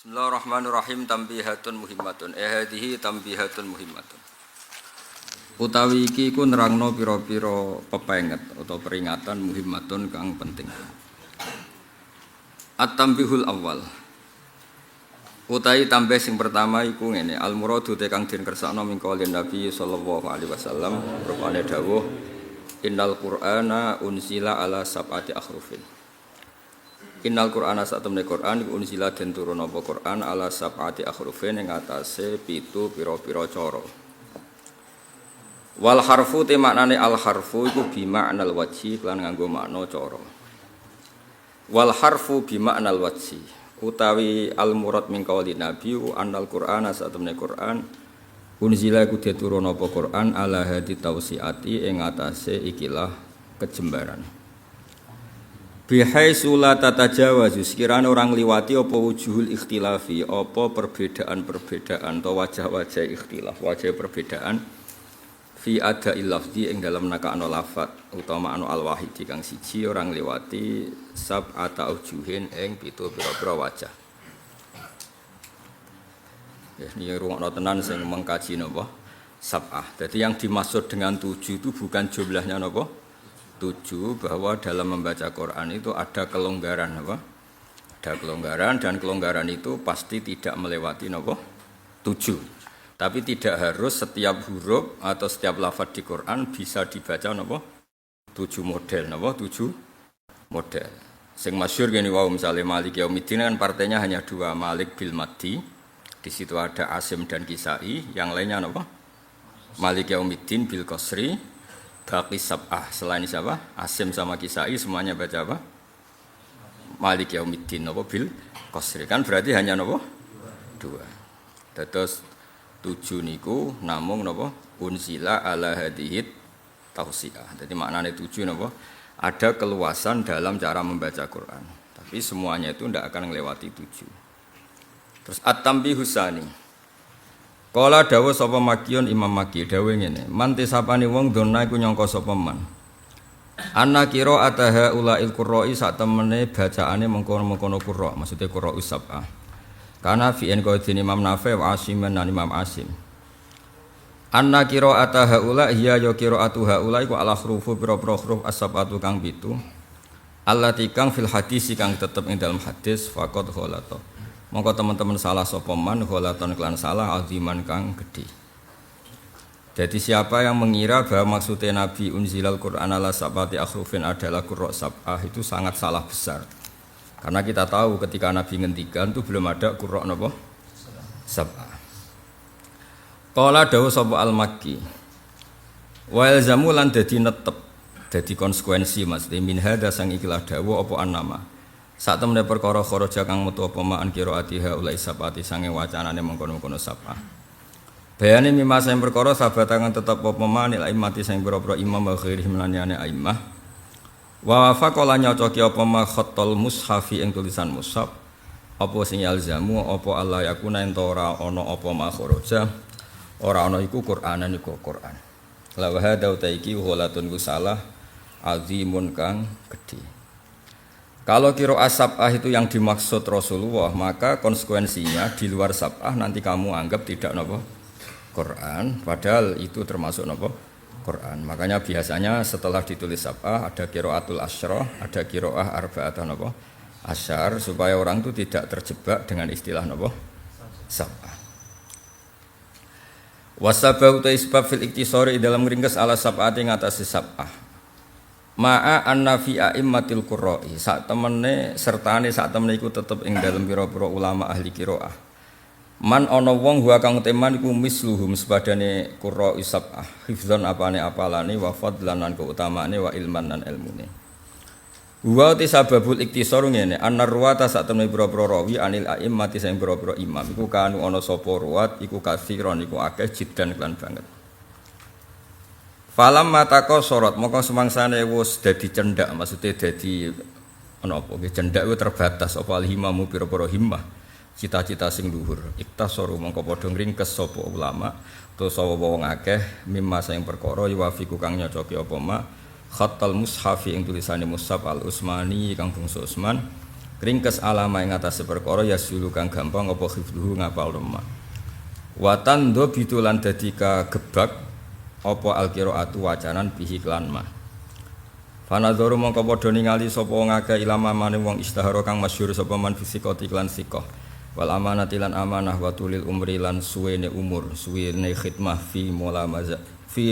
Bismillahirrahmanirrahim. Tambihatun muhimmatun. Hadhihi tambihatun muhimmatun. Utawi iki ku nerangno pira-pira pepenget atau peringatan muhimmatun kang penting. At-tambihul awal. Utawi tambah sing pertama iku ngene, al-muradu te kang den kersakno min qaulin Nabi sallallahu alaihi wasallam rupane dawuh innal qur'ana unzila ala sab'ati akhrufin. Innal Qur'ana satemene Qur'an iku unzila den turun apa Qur'an ala sab'ati akhrufin ing atase 7 pira-pira cara. Wal harfu te maknane al harfu iku bi ma'nal wajhi lan nganggo makna cara. Wal harfu bi ma'nal wajhi utawi al murad min qauli nabi annal Qur'ana satemene Qur'an unzila iku diturun apa Qur'an ala hadi tausiati ing atase ikilah kejembaran. Bihaitsu la tatajawazu sekirane orang liwati apa wujuhul ikhtilafi apa perbedaan-perbedaan atau wajah-wajah ikhtilaf wajah perbedaan fi ada'il lafzi ing dalam nakakno lafat utawa makna al-wahidi kang siji orang liwati sab'ata ujuhin ing 7 pira-pira wajah. Ya niki rungokno tenan sing mengkaji napa sab'ah. Jadi yang dimaksud dengan 7 itu bukan jumlahnya napa 7 bahwa dalam membaca Quran itu ada kelonggaran apa? Ada kelonggaran dan kelonggaran itu pasti tidak melewati apa? 7. Tapi tidak harus setiap huruf atau setiap lafaz di Quran bisa dibaca apa? 7 model apa? 7 model. Sing masyhur gini wow misalnya Malik Yaumiddin kan partainya hanya 2 Malik bil Maddi. Di situ ada Asim dan Kisai, yang lainnya apa? Malik Yaumiddin bil Qasri. Baqi sab'ah selain siapa? Asim sama Kisai semuanya baca apa? Malik Yaumiddin apa bil Qasri kan berarti hanya apa? 2. Terus 7 niku namung napa? Unzila ala hadihit tausiah. Jadi maknanya 7 napa? Ada keluasan dalam cara membaca Quran. Tapi semuanya itu tidak akan melewati 7. Terus at-tambihus tsani. Kala dawuh sapa Makiun Imam Maki dawuh ngene, man tisapane wong dona iku nyangka sapa man. Anna qira'ataha ulail qurra'i sak temene bacaane mengkono-mengkono qurra, maksude qurra usab'ah. Kana fi en qaidin Imam Nafi' wa Asim lan Imam Asim. Anna qira'ataha ula hiya ya qira'atuha ula iku ala huruf pira-pira huruf as-sab'atu kang 7. Allati kang fil hadis kang tetep ing dalam hadis faqad ghalata. Mongko teman-teman salah sapa man ghalatan kelan salah aziman kang gedhe. Jadi siapa yang mengira bahwa maksudnya Nabi unzilal Qur'an ala sab'ati akhrufin adalah qurra sab'ah itu sangat salah besar. Karena kita tahu ketika Nabi ngendikan itu belum ada qurra napa? Sab'ah. Qala dawu sapa al-Makki. Wa ilzamu lan dadi netep, dadi konsekuensi maksudnya min hadza sang ikilah dawu apa annama. Saat temene perkara kharaja kang metu apa ma'an qiraatiha ulai sabati sange wacanane mengkono-kono sabah. Bayane mimma sing perkara sabat kang tetep apa ma'an ila imati sing pira-pira imam wa ghairihim lan liyane a'immah. Wa faqala nyocoki apa ma khattal mushafi ing tulisan mushaf. Apa sing yalzamu apa Allah yakuna ento ora ana apa ma kharaja. Ora ana iku Qur'anan iku Qur'an. La wa hadza utaiki ghalatun salah azimun kang gedhe. Kalau qiraah sab'ah itu yang dimaksud Rasulullah, maka konsekuensinya di luar sab'ah nanti kamu anggap tidak napa Quran, padahal itu termasuk napa Quran. Makanya biasanya setelah ditulis sab'ah ada qiraatul asyrah, ada qiraah arba'atan napa asyar supaya orang itu tidak terjebak dengan istilah napa sab'ah. Wasabau ta'isbab fil iktisari dalam ringkas ala sab'ati ngatasi sab'ah. Ma'a anna fi a'immatil qurra'i sak temene sertane sak temene iku tetep ing dalem pira-pira ulama ahli qiraah. Man ana wong wa kang teman iku misluhum sepadane qurra'i sab'ah. Hifdzan apane apalane wa fadlan lan keutamaane wa ilman lan ilmune. Wa tisababul iktisar ngene annar ruwata sak temene pira-pira rawi anil a'immati sing pira-pira imam iku kanu ana sapa ruwat iku katsiron iku akeh jiddan lan banget. Falam matako sorot, maka semangsane wis dadi cendak, maksudnya dadi apa nggih cendak ku terbatas apa alhimamu pira-pira himmah, cita-cita sing luhur. Iktasaru mongko padha ngringkes sapa ulama, terus sapa wong akeh mimma sing perkara yuwafiku kang nyocoki apa ma khattal mushafi ing tulisane mushaf al-Utsmani kang bangsa Utsman ringkes alama ing atase perkara ya sulu kang gampang apa hifdzuhu ngapal lemah watan do bitulan dadi kagebak apa alqiraatu wacanan bihi klan ma fanadzaru mongko padha ningali sapa ngakeh ilama maning wong istihara kang masyhur sapa man fisikati klan sikoh wal amanati lan amanah wa tulil umri lan suwene umur suwene khidmah fi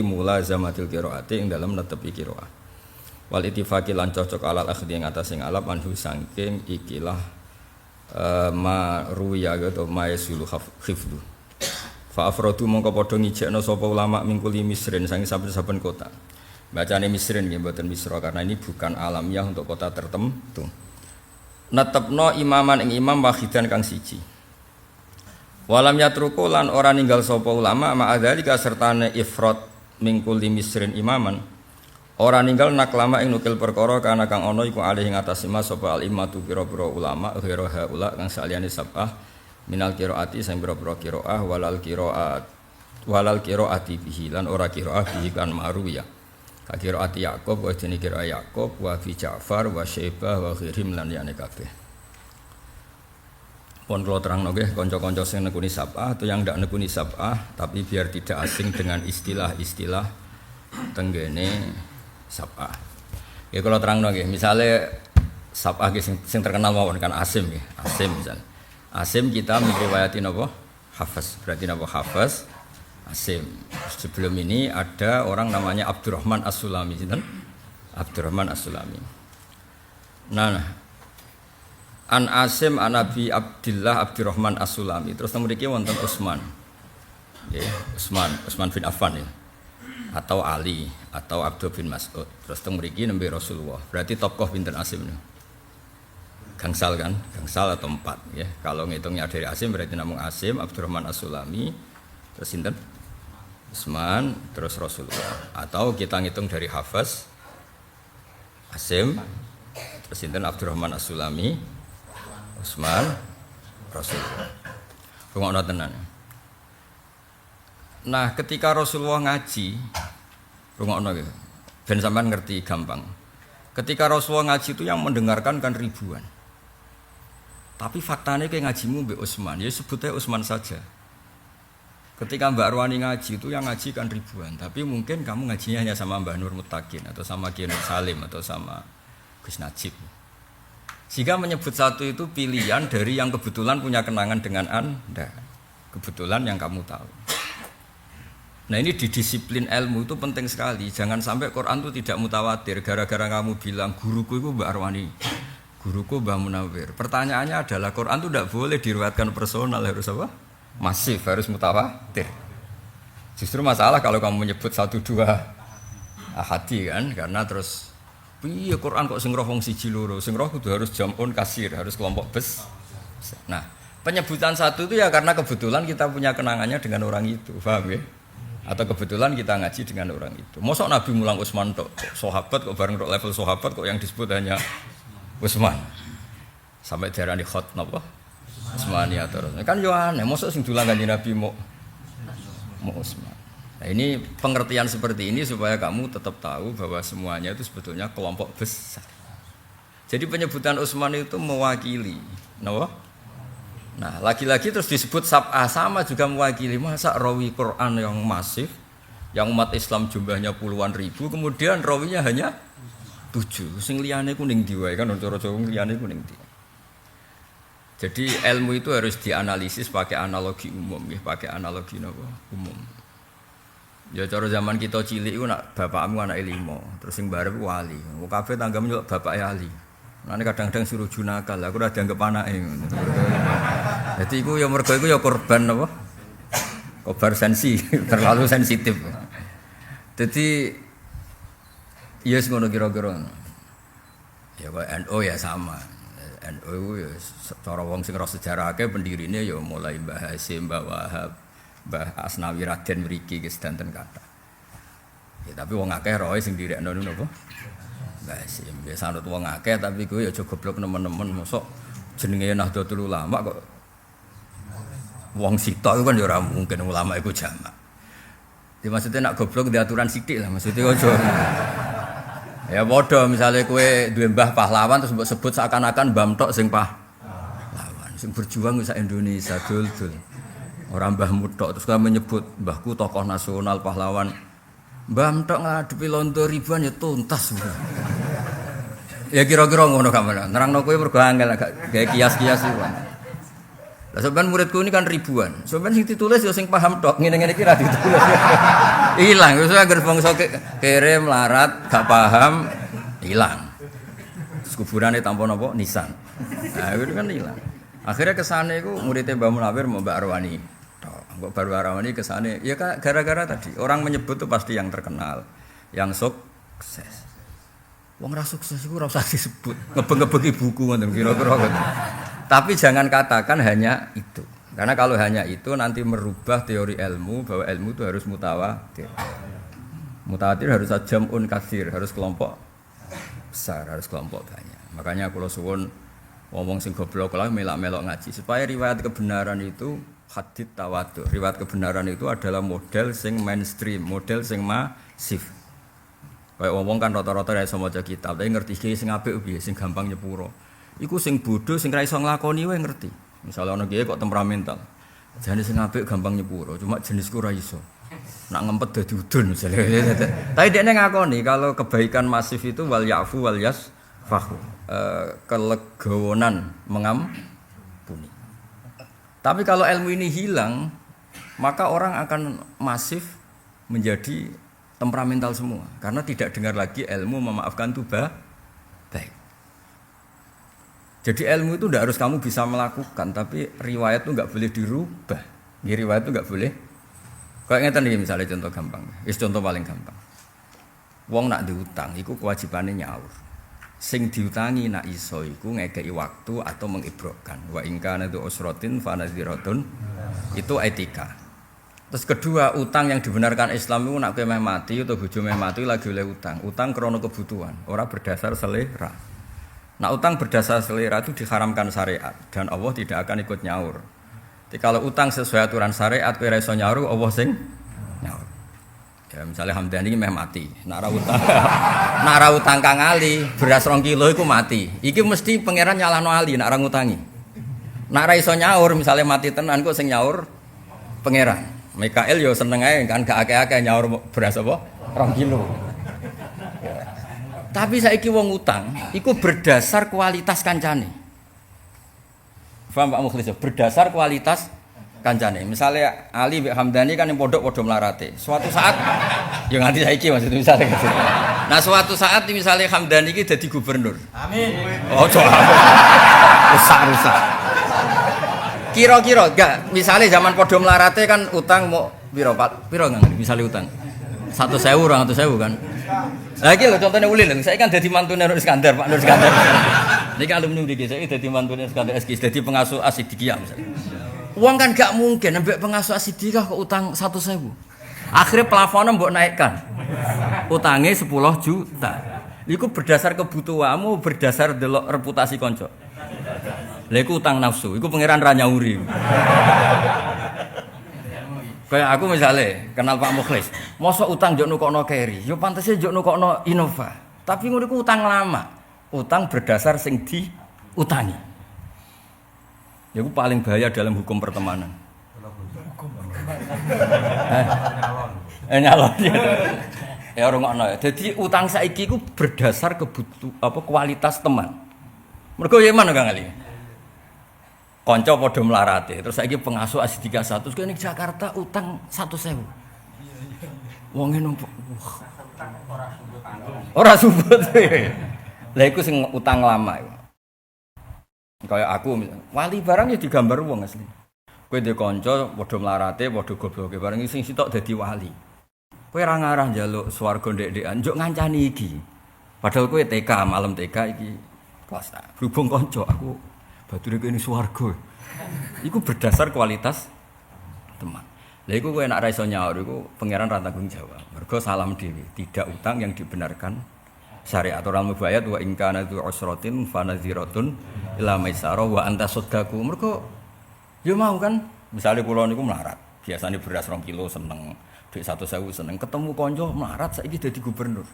mulazamatil qiraati ing dalem netepi qiraah wal ittifaqi lan cocok alal akhdi ing atas sing alap anhu saking ikilah ma ruya atau ma yasulu khifdu fa afradu mongko padha ngijekno sapa ulama mingkuli misrin saking saben-saben kota bacane misrin nggih mboten misra karena ini bukan alamiah untuk kota tertentu netepno imaman ing imam wahidan kang siji walam yatruku lan ora ninggal sapa ulama ma'adzalika sertane ifrad mingkul misrin imaman ora ninggal naklama ing nukil perkara kana kang ana iku alih ing atas ima sapa al imatu pira-pira ulama ghairu haula kang saliyane sab'ah minal qiraati sing pira-pira qiraah walal qiraati bihi lan ora qiraah bihi kan ma'ruya ka qiraati Yaqub wa dene qiraah Yaqub wa fi Ja'far wa Syaibah wa ghairim lan liyane kabeh pun kula terangno nggih kanca-kanca sing nekuni sab'ah atau yang ndak nekuni sab'ah tapi biar tidak asing dengan istilah-istilah tenggene sab'ah. Ya kula terangno nggih, misale sab'ah nggih sing terkenal mawon kan Asim nggih. Asim misal. Asim kita meriwayati napa? Hafs. Berarti napa Hafs? Asim. Sebelum ini ada orang namanya Abdurrahman As-Sulami, sinten? Abdurrahman As-Sulami. Nah, An Asim an Abi Abdillah Abdurrahman As-Sulami. Terus mriki wonten Utsman. Nggih, Utsman bin Affan ya. Atau Ali atau Abdul bin Mas'ud. Terus mriki nembe Rasulullah. Berarti tokoh pinten Asim niku? Gangsal kan? Gangsal atau 4 ya. Kalau ngitungnya dari Asim berarti namung Asim, Abdurrahman As-Sulami, terus sinten? Utsman, terus Rasulullah. Atau kita ngitung dari Hafs Asim, terus sinten Abdurrahman As-Sulami, Utsman, Rasulullah. Rungokno tenan. Nah, ketika Rasulullah ngaji, rungokno nggih. Ben sampean ngerti gampang. Ketika Rasulullah ngaji itu yang mendengarkan kan ribuan. Tapi faktanya kayak ngajimu Mbak Utsman, ya sebutnya Utsman saja. Ketika Mbak Arwani ngaji itu yang ngaji kan ribuan, tapi mungkin kamu ngajinya hanya sama Mbak Nur Mutakin atau sama Kiai Nur Salim atau sama Gus Najib. Jika menyebut satu itu pilihan dari yang kebetulan punya kenangan dengan Anda, kebetulan yang kamu tahu. Nah ini di disiplin ilmu itu penting sekali. Jangan sampai Quran itu tidak mutawatir gara-gara kamu bilang guruku itu Mbak Arwani, guruku Mbak Munawir. Pertanyaannya adalah Quran itu tidak boleh diriwayatkan personal, harus apa? Masif, harus mutawatir. Justru masalah kalau kamu menyebut 1-2 ahadi kan, karena terus iya Quran kok sing roh wong siji loro, sing roh kudu harus jam'un kasir, harus kelompok bes. Nah, penyebutan satu itu ya karena kebetulan kita punya kenangannya dengan orang itu, paham ya? Atau kebetulan kita ngaji dengan orang itu. Mosok Nabi mulang Utsman tok, sahabat kok bareng level sahabat kok yang disebut hanya Utsman. Sampai diarani khot napa? Utsmani terus. Kan yo aneh, mosok sing dulang Kanjeng Nabi mau Utsman. Nah, ini pengertian seperti ini supaya kamu tetap tahu bahwa semuanya itu sebetulnya kelompok besar. Jadi penyebutan Utsman itu mewakili, napa? Nah, lagi-lagi terus disebut sab'ah sama juga mewakili masa rawi Quran yang masif, yang umat Islam jumlahnya puluhan ribu, kemudian rawinya hanya 7. Sing liyane ku ning ndi wae kan cara Jawa liyane ku ning ndi. Jadi ilmu itu harus dianalisis pakai analogi umum, ya, pakai analogi napa? Umum. Ya cara zaman kita cilik iku nak bapakmu anake 5, terus sing barep wali. Wong kabeh tanggamu yo bapak ali. Nane kadang-kadang suruh junakal, aku ora dianggap anake ngono. Dadi iku ya mergo iku ya korban apa? Kobar sensi, terlalu sensitif. Dadi ya ngono kira-kira. Ya kok NU ya sama. NU ya cara wong sing ora sejarah akeh pendirine ya mulai Mbah Hasyim, Mbah Wahab, Mbah Asnawi Raden mriki wis danten kathah. Ya tapi wong akeh roe sing direkno niku napa? Mbah Hasyim. Ya sanut wong akeh tapi kowe ya aja goblok nemen-nemen mosok jenenge Nahdlatul Ulama kok wong sitok iku kan ya ora mungkin ulama iku jamak. Ya maksudnya nak goblok di aturan sithik lah maksudnya aja. Ya padha misale kowe duwe mbah pahlawan terus mbok sebut seakan-akan mbah tok sing pahlawan. Sing berjuang sak Indonesia dul-dul. Ora mbahmu tok terus kowe menyebut mbahku tokoh nasional pahlawan. Mbah tok ngadepi londo ribuan ya tuntas. Ya kira-kira ngono kamen. Nerangno kowe mergo angel gak gawe kias-kias iku. Lah sampean muridku ini kan ribuan. Sampean sing ditulis ya sing paham tok, ngene-ngene iki ra ditulis. Ilang, wis anggere bangsa kere melarat, gak paham, ilang. Kuburane tanpa napa nisan. Nah, itu kan ilang. Akhirnya kesane iku muridé Mbah Munawir Mbak Arwani. Tok, Mbak Baru Arwani kesane ya gara-gara tadi orang menyebut tuh pasti yang terkenal, yang sukses. Wong ra sukses iku ora usah disebut. Ngebeng-ngebeng buku ngoten kira-kira ngoten. Tapi jangan katakan hanya itu. Karena kalau hanya itu nanti merubah teori ilmu bahwa ilmu itu harus mutawatir. Mutawatir harus jam'un katsir, harus kelompok besar, harus kelompok banyak. Makanya kula suwun ngomong sing goblok lah melak-melok ngaji supaya riwayat kebenaran itu hadits tawatur. Riwayat kebenaran itu adalah model sing mainstream, model sing masif. Kayak ngomong kan rata-rata ra iso maca kitab, tapi ngerti iki sing apik piye, sing gampang nyepuro. Iku sing bodoh sing ra iso nglakoni wae ngerti. Misale ana kiye kok temperamental. Jane sing apik gampang nyepuro, cuma jenisku ra iso. Nak ngempet dadi udun misale. Tapi dekne ngakoni kalau kebaikan masif itu wal yafu wal yasfahu. Kelegowonan mengampuni. Tapi kalau ilmu ini hilang, maka orang akan masif menjadi temperamental semua karena tidak dengar lagi ilmu memaafkan itu baik. Jadi ilmu itu tidak harus kamu bisa melakukan, tapi riwayat itu nggak boleh dirubah. Riwayat itu nggak boleh. Kayak ngeten nih misalnya contoh gampang, contoh paling gampang. Wong nak diutang, iku kewajibannya nyaur. Sing diutangi nak iso iku ngekei waktu atau mengibrokkan. Wa ingkana itu usrotin fanadhiratun. Itu etika. Terus kedua, utang yang dibenarkan Islam itu nak kowe meh mati atau bojo meh mati lagi oleh utang. Utang krana kebutuhan, ora berdasar selera. Nah, utang berdasar selera itu diharamkan syariat dan Allah tidak akan ikut nyaur. Jadi kalau utang sesuai aturan syariat kowe ora iso nyaur, Allah sing nyaur. Ya misalnya Hamdani meh mati, nak ra utang Kang Ali, beras 2 kilo iku mati. Iki mesti pangeran nyalahno Ali nak ra ngutangi. Nak ra iso nyaur misalnya mati tenan kok sing nyaur pangeran. Mikael yo seneng ae kan gak akeh-akeh nyaur beras apa 2 kilo. Tapi saiki wong utang iku berdasar kualitas kancane. Paham Pak Mukhlis? Berdasar kualitas kancane. Misalnya Ali mbek Hamdani kan yang pondok padha mlarate. Suatu saat yo nganti saiki maksud misalnya gitu. Nah, suatu saat misalnya Hamdani iki dadi gubernur. Amin. Oh, coba. Rusak. Kira-kira enggak, misalnya zaman padha mlarate kan utang mau piro Pak? Piro nang misalnya utang? 100.000 200.000 kan. Lah iki lho contone ulil, saya kan dadi mantune Nur Iskandar, Pak Nur Iskandar. Niki alumni mriki, saya dadi mantune Iskandar SK, dadi pengasuh Asidikiyah misalnya. Uang kan gak mungkin ambek pengasuh Asidikiyah kok utang 100.000. Akhirnya plafonnya mbok naikkan. Utangnya 10 juta. Iku berdasar kebutuhanmu, berdasar delok reputasi konco. Lha iku utang nafsu, iku pangeran ra nyauri. Kayak aku misalnya kenal Pak Mukhlis, mosok utang njuk nukokno Keri, yo pantese njuk nukokno Innova. Tapi ngono iku utang lama. Utang berdasar sing diutangi. Ya iku paling bahaya dalam hukum pertemanan. Nyalon. Ya ora ngono. Dadi utang saiki iku berdasar kualitas teman. Mergo ya mana Kang Ali? Konco padha mlarate, terus saiki pengasuh Asidika 100 kene Jakarta utang 100.000. Wong ngene ora subut. Lah iku sing utang lama iku. Kaya aku wali barang ya digambar wong asli. Kowe ndek kanca padha mlarate, padha gobloke bareng sing sitok dadi wali. Kowe ora ngarah njaluk swarga ndek-ndekan, njuk ngancani iki. Padahal kowe TK, malam TK iki kelas tak. Berhubung kanca aku bature kene swarga. Iku berdasar kualitas teman. Lah iku kowe nek ra iso nyaur iku pangeran ra tanggung jawab. Mergo salam dhewe, tidak utang yang dibenarkan syariat aturan mubayat wa in kana tu usratin fanadhiratun ila maisara wa anta sadaqu. Mergo yo mau kan, misale kula niku melarat. Biasane beras 2 kilo seneng, dhuwit 100.000 seneng. Ketemu kanca melarat saiki dadi gubernur.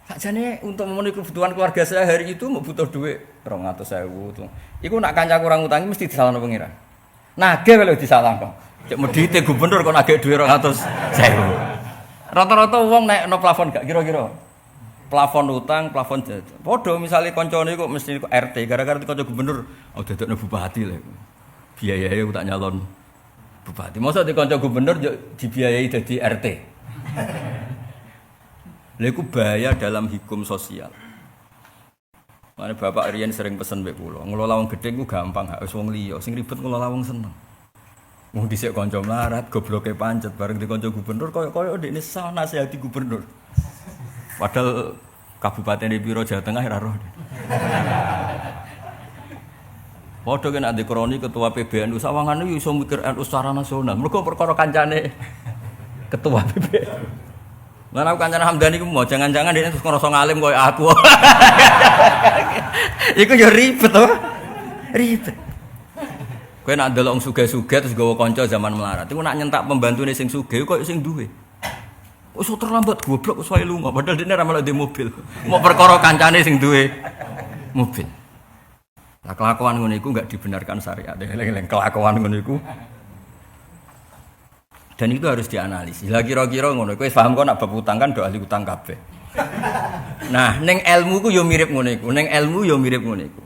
Sakjane untuk memenuhi kebutuhan keluarga saya hari itu mau butuh duit 200.000 tuh. Iku nak kanca kurang utangi mesti disalahno pengiran. Nagih kalau disalahno. Cek medhite gubernur kok nagih duit 200.000. Rata-rata wong naikno plafon gak kira-kira. Plafon utang, plafon jajan. Padha misale kancane kok mesti RT gara-gara kanca gubernur, oh dadekno bupati lho. Biayae tak nyalon bupati. Masa di kanca gubernur dibiayai dadi RT. Lha iku bahaya dalam hukum sosial. Mane Bapak Riyen sering pesen mbek kula, ngelola wong gedhe ku gampang, gak wis wong liya, sing ribet ngelola wong seneng. Wong dhisik kanca melarat, gobloke pancet bareng di kanca gubernur koyo ndekne sah nasihati gubernur. Padahal Kabupaten Piro Jawa Tengah ora roh. Padha kena ade kroni ketua PBNU sawangane iso mikir NU secara nasional. Mergo perkara kancane ketua PBNU. Lan aku kancane Hamdani iku mau jangan-jangan dia terus ngerasa ngalim koyo aku. Iku yo ribet to. Ribet. Kowe nak ndelok wong sugih-sugih terus gawa kanca zaman melarat. Iku nak nyentak pembantune sing sugih koyo sing duwe. Wis terlambat goblok wis wae lunga padahal dene ra malah di mobil. Mau perkara kancane sing duwe mobil. Lah kelakuan ngono iku enggak dibenarkan syariat. Eling-eling kelakuan ngono iku. Dan itu harus dianalisis. Lah kira-kira ngono, kowe paham kok nak bab utang kan do ahli utang kabeh. Nah, ning ilmu ku yo mirip ngono iku. Ning ilmu yo mirip ngono iku.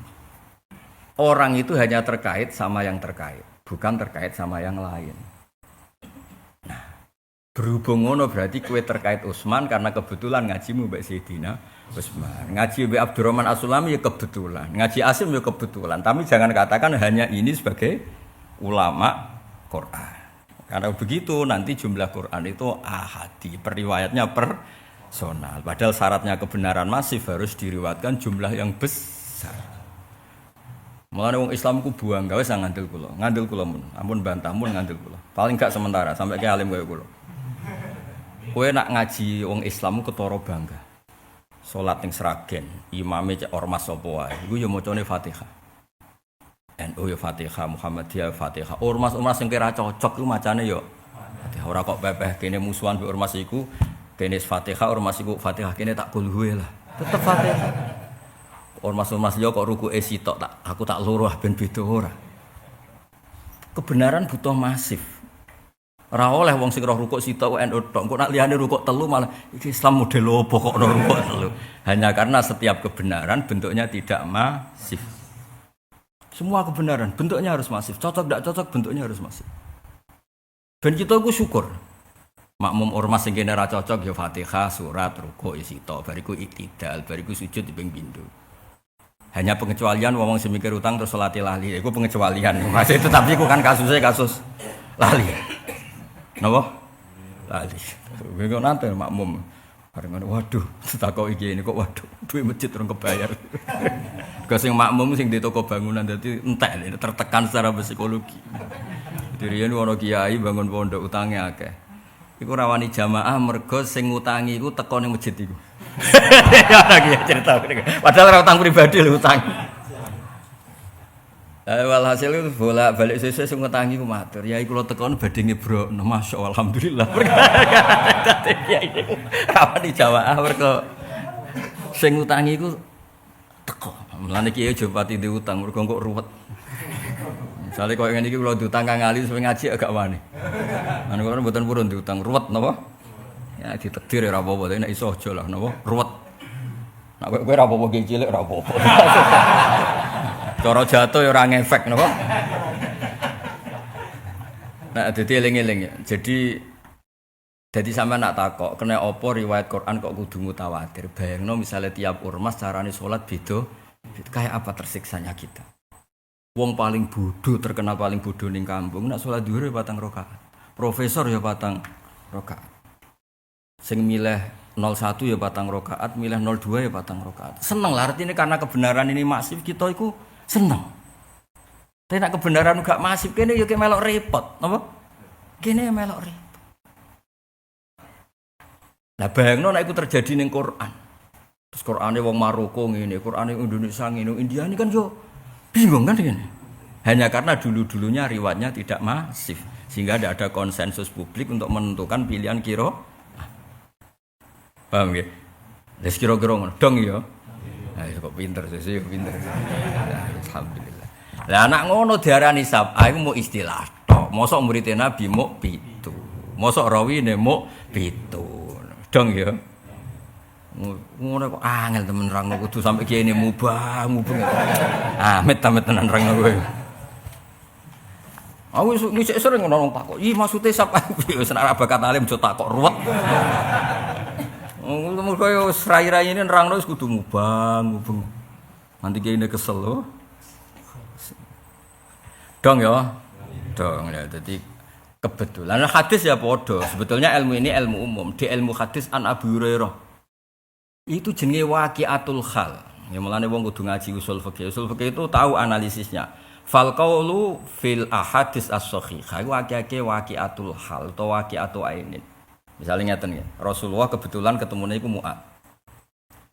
Orang itu hanya terkait sama yang terkait, bukan terkait sama yang lain. Nah, berhubung ngono berarti kowe terkait Utsman karena kebetulan ngajimu mbek Sayyidina Utsman. Ngaji mbek Abdurrahman As-Sulami ya kebetulan. Ngaji Asim ya kebetulan. Tapi jangan katakan hanya ini sebagai ulama Quran. Karena begitu nanti jumlah Quran itu ahadi, periwayatnya personal. Padahal syaratnya kebenaran masif harus diriwayatkan jumlah yang besar. Mulane wong Islam ku buang gawe sang ngandel kula mun. Ampun bantah mun ngandel kula. Paling gak sementara sampai ke alim kaya kula. Kowe nak ngaji wong Islam ku ketara bangga. Salat ning Sragen, imame cek ormas sapa wae. Iku ya macane Fatihah. NU ya Fatihah, Muhammadiyah Fatihah. Ormas-ormas sing kira cocok iku macane ya Fatihah. Ora kok pepeh kene musuhan mbek ormas iku, kene Fatihah, ormas iku Fatihah, kene tak kulhuwe lah. Tetep Fatihah. Ormas-ormas yo kok rukuke sitok tak aku tak luruh ben beda ora. Kebenaran butuh masif. Ora oleh wong sing roh rukuk sitok NU tok, kok nak liyane rukuk telu malah iki Islam model opo kok ora rukuk telu. Hanya karena setiap kebenaran bentuknya tidak masif. Semua kebenaran bentuknya harus masif, cocok tidak cocok bentuknya harus masif. Dan kita ku syukur. Makmum ormas sing kene ra cocok ya Fatihah, surat, rukuk ya sitok, bariku iktidal, bariku sujud di ping pindho. Hanya pengecualian wong sing mikir utang terus salat lali, iku pengecualian. Masih itu tapi iku kan kasusnya kasus lali. Napa? Lali. Kok nanti makmum bareng waduh, takoki iki ini kok waduh, duwe masjid urung kebayar. Sing makmum sing di toko bangunan dadi entek tertekan secara psikologi. Diriyen ana kiai bangun pondok utange akeh. Iku rawani jamaah mergo sing ngutangi iku teko ning masjid iku. Ya lagi cerita. Padahal ora utang pribadi lho utang. Walhasil itu bolak-balik sesuk sing ngutangi ku matur. Ya iku kula tekone badhe ngebrokno masyaallah alhamdulillah. Dadi kiai iku rawani jamaah mergo sing ngutangi iku teko. Mulane kiai aja pati diutang mergo kok ruwet. Misale koyo ngene iki kula diutang Kang Ali supaya ngaji agak wani. Anu kula mboten purun diutang ruwet napa? Ya ditakdir ora apa-apa, nek iso aja lah napa? Ruwet. Nek kowe ora apa-apa ki cilik ora apa-apa. Cara jatuh ya ora ngefek napa? Nah, dadi eling-eling ya. Jadi sampean nak takok, kena apa riwayat Quran kok kudu mutawatir? Bayangno misalnya tiap ormas carane salat beda, kayak apa tersiksanya kita? Wong paling bodoh, terkenal paling bodoh ning kampung, nak salat dhuwur ya 4 rakaat. Profesor ya 4 rakaat. Sing milih 01 ya 4 rakaat, milih 02 ya 4 rakaat. Seneng lah artinya karena kebenaran ini masif kita iku seneng. Tapi nak kebenaran gak masif kene ya melok repot, napa? Kene ya melok repot. Nah bayangno nek iku terjadi ning Quran. Terus Qurane wong Maroko ngene, Qurane Indonesia ngene, India ini kan yo bingung kan ini. Hanya karena dulu-dulunya riwayatnya tidak masif sehingga tidak ada konsensus publik untuk menentukan pilihan kira. Paham nggih? Wis kira-kira ngono dong ya. Nah, kok pinter sih pinter. Alhamdulillah. Lah anak ngono diarani sab'ah iku mau istilah tok. Mosok murid Nabi mau 7. Mosok rawine mau 7. Dong ya. Ngono kok angel temen nerangno kudu sampe kene mubah. Amit tenan nerangno kowe. Aku ngisik sering ngono takok. Ih maksude sab'ah wis ora bakat alim jo takok ruwet. Ngomong kaya rai-rai ini nerangno wis kudu mubang. Nanti kene kesel lho. Dong ya. Dong ya. Jadi kebetulan hadis ya padha. Sebetulnya ilmu ini ilmu umum. Di ilmu hadis an Abu Hurairah. Itu jenenge waqiatul hal. Ya mulane wong kudu ngaji usul fikih. Usul fikih itu tahu analisisnya. Fal qaulu fil ahadits as-sahihah waqiatul hal atau waqiatu ainin. Misalnya ngeten ya, Rasulullah kebetulan ketemune iku Mu'ad.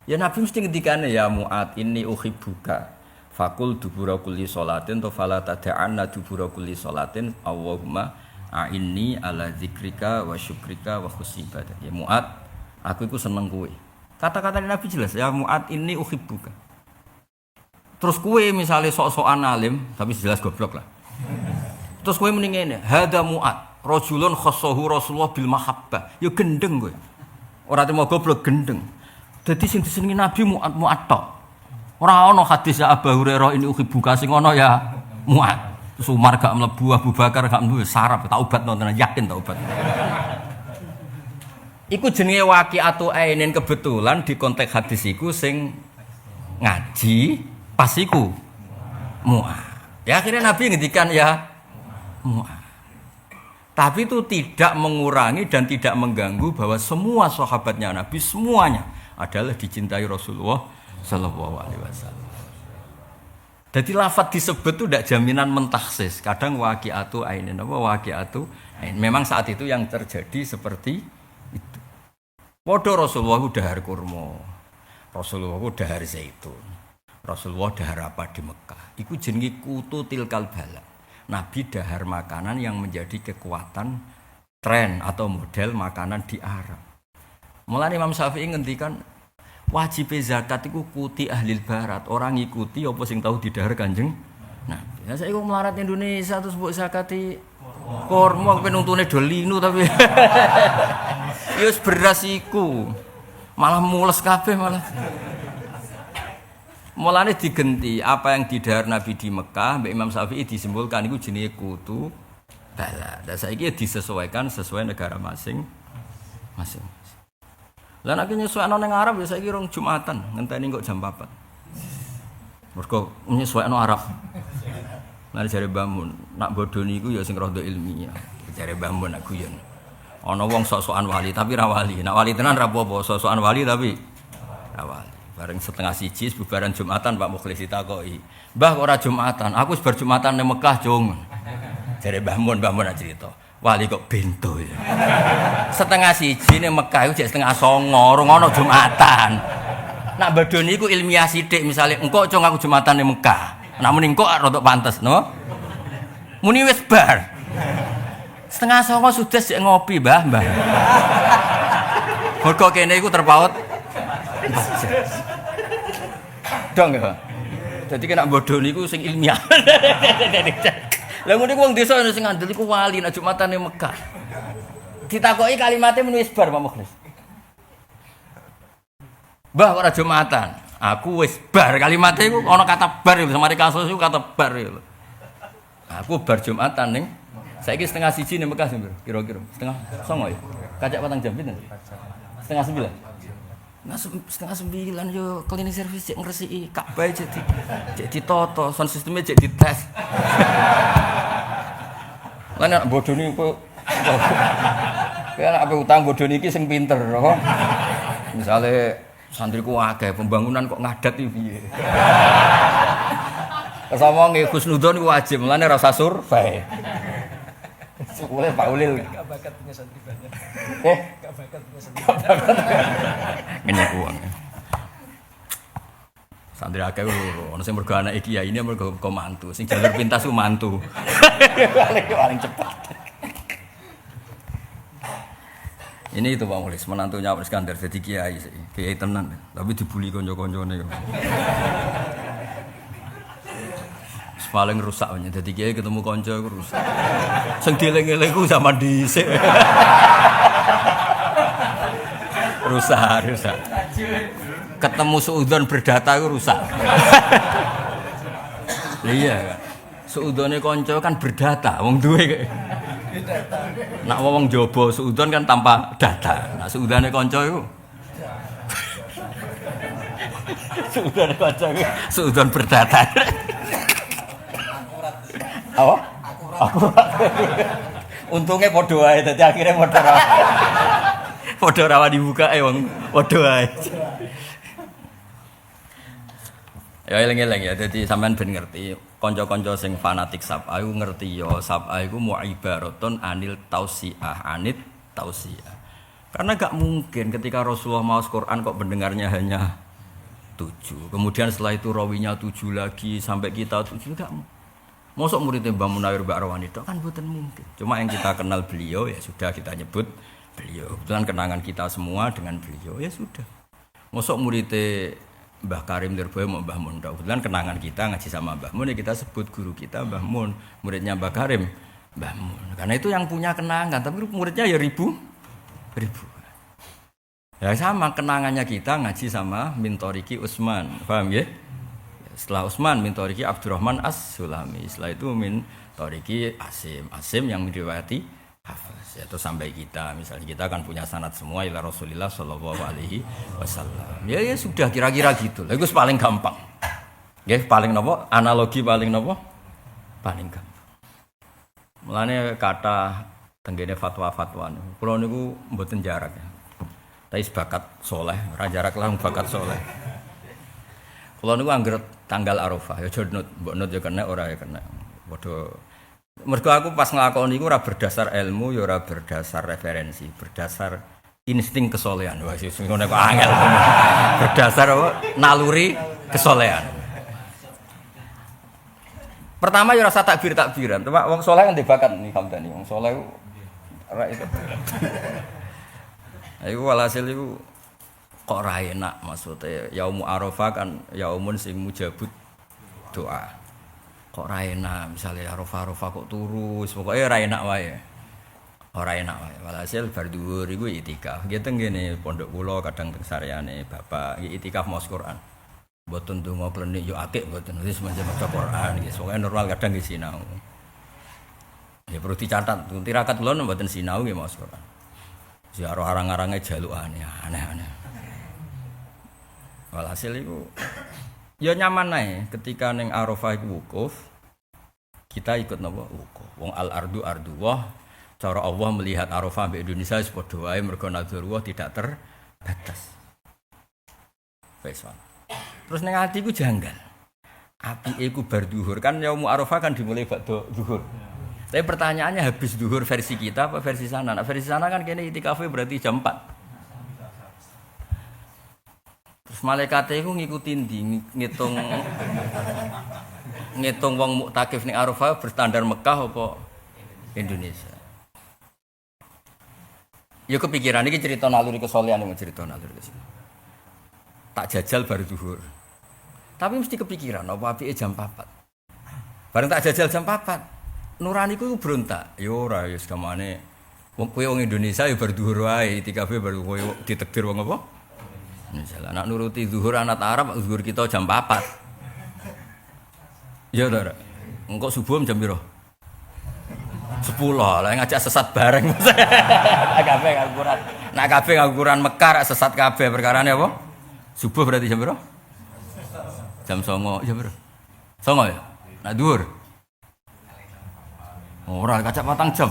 Ya Nabi mesti ngendikane ya Mu'ad inni uhibbuka. Fakul dubura kulli sholatin to fala tad'anna dubura kulli sholatin Allahumma a'inni ala dzikrika wa syukrika wa husni ibadah. Ya Mu'ad, aku iku seneng kowe. Kata-kata Nabi jelas ya Mu'ad inni uhibbuka. Terus kowe misalnya sok-sokan alim, tapi jelas goblok lah. Terus kowe muni ngene, hada Mu'ad, rajulun khassahu Rasulullah bil mahabbah. Ya gendeng kowe. Ora terima goblok gendeng. Dadi sing disenengi Nabi Mu'ad tok. Ora ana hadis ya Abu Hurairah ini uhibbuka sing ana ya Mu'ad. Terus Umar gak mlebu, Abu Bakar gak mlebu, sarap taubat nonton yakin taubat. Iku jenenge waqiatu ainin kebetulan di konteks hadis iku sing ngaji pas iku Mu'ad. Ya akhirnya Nabi ngendikan ya Mu'ad. Tapi itu tidak mengurangi dan tidak mengganggu bahwa semua sahabatnya Nabi semuanya adalah dicintai Rasulullah sallallahu alaihi wasallam. Jadi lafaz disebut itu tidak jaminan mentaksis. Kadang waqiatu ainin apa waqiatu ain. Memang saat itu yang terjadi seperti itu. Padha Rasulullah dahar kurma. Rasulullah dahar zaitun. Rasulullah dahar apa di Mekah. Iku jenenge kutu tilkal bala. Nabi dahar makanan yang menjadi kekuatan tren atau model makanan di Arab. Mulane Imam Syafi'i ngendikan wajib zakat iku kuti ahli barat. Orang ngikuti apa sing tahu didahar Kanjeng Nabi. Nah saiki kok melarat Indonesia terus mbok zakati kurma penuntune do linu tapi ya wis beras iku. Malah mules kabeh malah. Mulane digenti apa yang didahar Nabi di Mekah mbek Imam Syafi'i disimpulkan iku jenenge kutu bala. Dan saiki disesuaikan sesuai negara masing-masing. Lah nek nyesuaikno ning Arab ya saiki rong Jumatan ngenteni kok jam 4. Mergo nyesuaikno Arab. Lah jare Mbah Mun, nak bodoni iku ya sing rada ilmiah. Jare Mbah Mun nak guyon. Ana wong sok-sokan wali tapi ra wali. Nak wali tenan ra apa-apa, sok-sokan wali tapi ra wali. Bareng setengah siji bubaran Jumatan Pak Mukhlis ditakoki. Mbah kok ora Jumatan? Aku wis bar Jumatan nang Mekah, Jung. Jare Mbah Mun cerita. Wali kok bento ya. Setengah siji nang Mekah iku jek setengah 09.00, ora ono Jumatan. Nak badoni iku ilmiah sithik misale engko Jung aku Jumatan nang Mekah. Nak muni engko rada pantes, no? Muni wis bar. Setengah 09.00 sudah sik ngopi, Mbah. Mergo kene iku terpaut dong ya. Jadi kena bodoh niku sing ilmiah. Lah ngono iku wong desa sing ngandel iku wali nek Jumatan ning Mekah. Ditakoki kalimatnya menulis bar Pak Mukhlis. Mbah ora Jumatan. Aku wis bar kalimatnya iku ana kata bar lho samare kasus iku kata bar lho. Aku bar Jumatan ning saiki setengah siji ning Mekah kira-kira. Setengah 09.00 ya. Kacak patang jam pinten? Setengah 9. Nah setengah 9 yo cleaning service cek ngresiki Ka'bah cek ditoto sound sistemnya cek dites. Lan nek bodoni kok kaya apa utang bodoni iki sing pinter kok. Misale santriku akeh pembangunan kok ngadat iki piye. Kesama nggih Husnudon iku wajib, mulane ora usah survei. Boleh Pak Ulil. Enggak bakat punya santri banyak. Enggak bakat punya santri. Ini uang. Santri akeh lho, ono sing mergo anake kiai ini mergo mantu, sing jalur pintas ku mantu. Paling cepat. Ini itu Pak Mulis, menantunya Pak Iskandar jadi kiai sih, kiai tenan, tapi dibully konco-koncone. Paling rusak banyak, jadi kiai ketemu konco itu rusak. Sing dieling-eling ku zaman dhisik. rusak. Ketemu suudon berdata itu rusak. Iya kan. Suudone konco kan berdata, wong duwe. Nak wong jaba suudon kan tanpa data. Nak suudane konco iku suudane konco iku suudon berdata. Apa? Akurat. Untungnya padha wae dadi akhire padha rawan dibuka wong padha wae. Ya eling-eling ya, dadi sampean ben ngerti. Kanca-kanca sing fanatik sab'a iku ngerti ya, sab'a iku mu'ibaratun anil tausiah, anit tausiah. Karena gak mungkin ketika Rasulullah maos Quran kok pendengarnya hanya 7. Kemudian setelah itu rawinya 7 lagi sampai kita 7 gak mungkin. Mosok muridnya Mbah Munawir Mbak Rawani itu kan bukan mungkin. Cuma yang kita kenal beliau ya sudah kita nyebut beliau. Kebetulan kenangan kita semua dengan beliau ya sudah. Mosok muridnya Mbah Karim Lirboyo mau Mbah Mun. Kebetulan kenangan kita ngaji sama Mbah Mun ya kita sebut guru kita Mbah Mun, muridnya Mbah Karim Mbah Mun. Karena itu yang punya kenangan, tapi muridnya ya ribu. Ya sama kenangannya kita ngaji sama Mintoriki Utsman, paham ya? Setelah Utsman Mintoriki Abdurrahman As-Sulami, setelah itu Mintoriki Asim yang meriwayati Hafiz. Ya, terus sampai kita, misalnya kita akan punya sanad semua ila Rasulillah sallallahu alaihi wasallam. Ya sudah kira-kira gitu. Lah itu paling gampang. Nggih, paling napa? Analogi paling napa? Paling gampang. Mulane kata tenggene fatwa-fatwa niku. Kula niku mboten jarak ya. Tapi bakat soleh, ora jarak lah bakat soleh. Kula niku anggere tanggal Arafah ya aja mbok nut ya kena ora ya kena. Padha mergo aku pas nglakoni iku ora berdasar ilmu ya ora berdasar referensi, berdasar insting kesolehan. Wah sing ngono kok angel. Berdasar apa? Naluri kesolehan. Pertama ya rasa takbiran. Cuma wong saleh kan dibakat nih Hamdani. Wong saleh ku ora itu. Iku walhasil iku kok ora enak maksudnya Yaumul Arafah kan yaumun sing mujabut doa. Kok ora enak misalnya Arafah kok turu, pokoke ora enak wae. Ora enak wae. Walhasil bar dhuwur iku itikaf. Nggih teng ngene pondok kula kadang teng sareane Bapak itikaf maos Quran. Mboten donga klenik yo akeh mboten wis macam maca Quran nggih. Pokoke normal kadang nggih sinau. Ya perlu dicatat, tirakat kula mboten sinau nggih maos Quran. Ziarah arang-arange jalukane aneh-aneh. Walhasil iku ya nyaman ae ketika ning Arafah iku wukuf. Kita ikut napa wukuf. Wong al-ardu ardullah. Cara Allah melihat Arafah mbek Indonesia wis padha wae mergo nadzurullah tidak terbatas. Wis. Terus ning ati ku janggal. Apike iku bar zuhur kan yaum Arafah kan dimulai ba'da zuhur. Tapi pertanyaannya habis zuhur versi kita apa versi sana? Nah, versi sana kan kene itikafe berarti jam 4. Terus malaikate iku ngikutin ngitung wong muktakif ning Arafah berstandar Mekah apa Indonesia. Ya kepikiran iki cerita naluri kesolehan iki cerita naluri kesolehan. Tak jajal baru zuhur. Tapi mesti kepikiran apa apike jam 4. Bareng tak jajal jam 4. Nuraniku berontak. Ya ora ya segamane wong kowe wong Indonesia ya bar zuhur wae, itikafe baru kowe ditakdir wong apa? Misalnya anak nuruti zuhur anak Arab, zuhur kita jam 4. Ya ora. Engko subuh jam piro? 10 lah ngajak sesat bareng. Kabeh ngaguran. Nak kabeh ngaguran Mekar sesat kabeh perkarane apa? Subuh berarti jam piro? Jam 09.00 jam piro? 09.00 ya? Nak dhuwur. Ora kacak patang jam.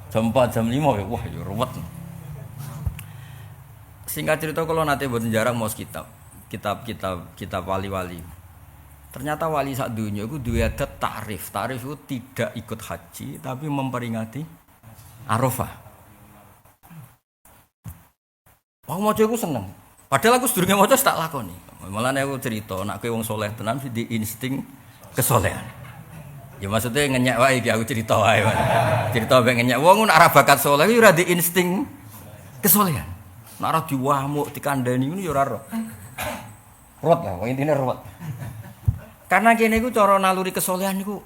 Jam 4 jam 5 ya. Wah, ya ruwet. Singkat cerita kalau nanti buat jarang mau kitab wali-wali. Ternyata wali sak dunia itu dua adat takrif. Takrif itu tidak ikut haji tapi memperingati Arafah. Aku mau aku seneng. Padahal aku sedurunge maca tak lakoni. Malah aku cerita nak kowe wong saleh tenan di insting kesolehan. Ya maksudnya ngenyek wae iki aku cerita wae. Cerita mbek ngenyek wong nek ora bakat saleh iki ora di insting kesolehan. Nek ora diwamuk dikandani ngono ya ora ro. Ruwet lah, intine ruwet. Karena kene iku cara naluri kesolehan niku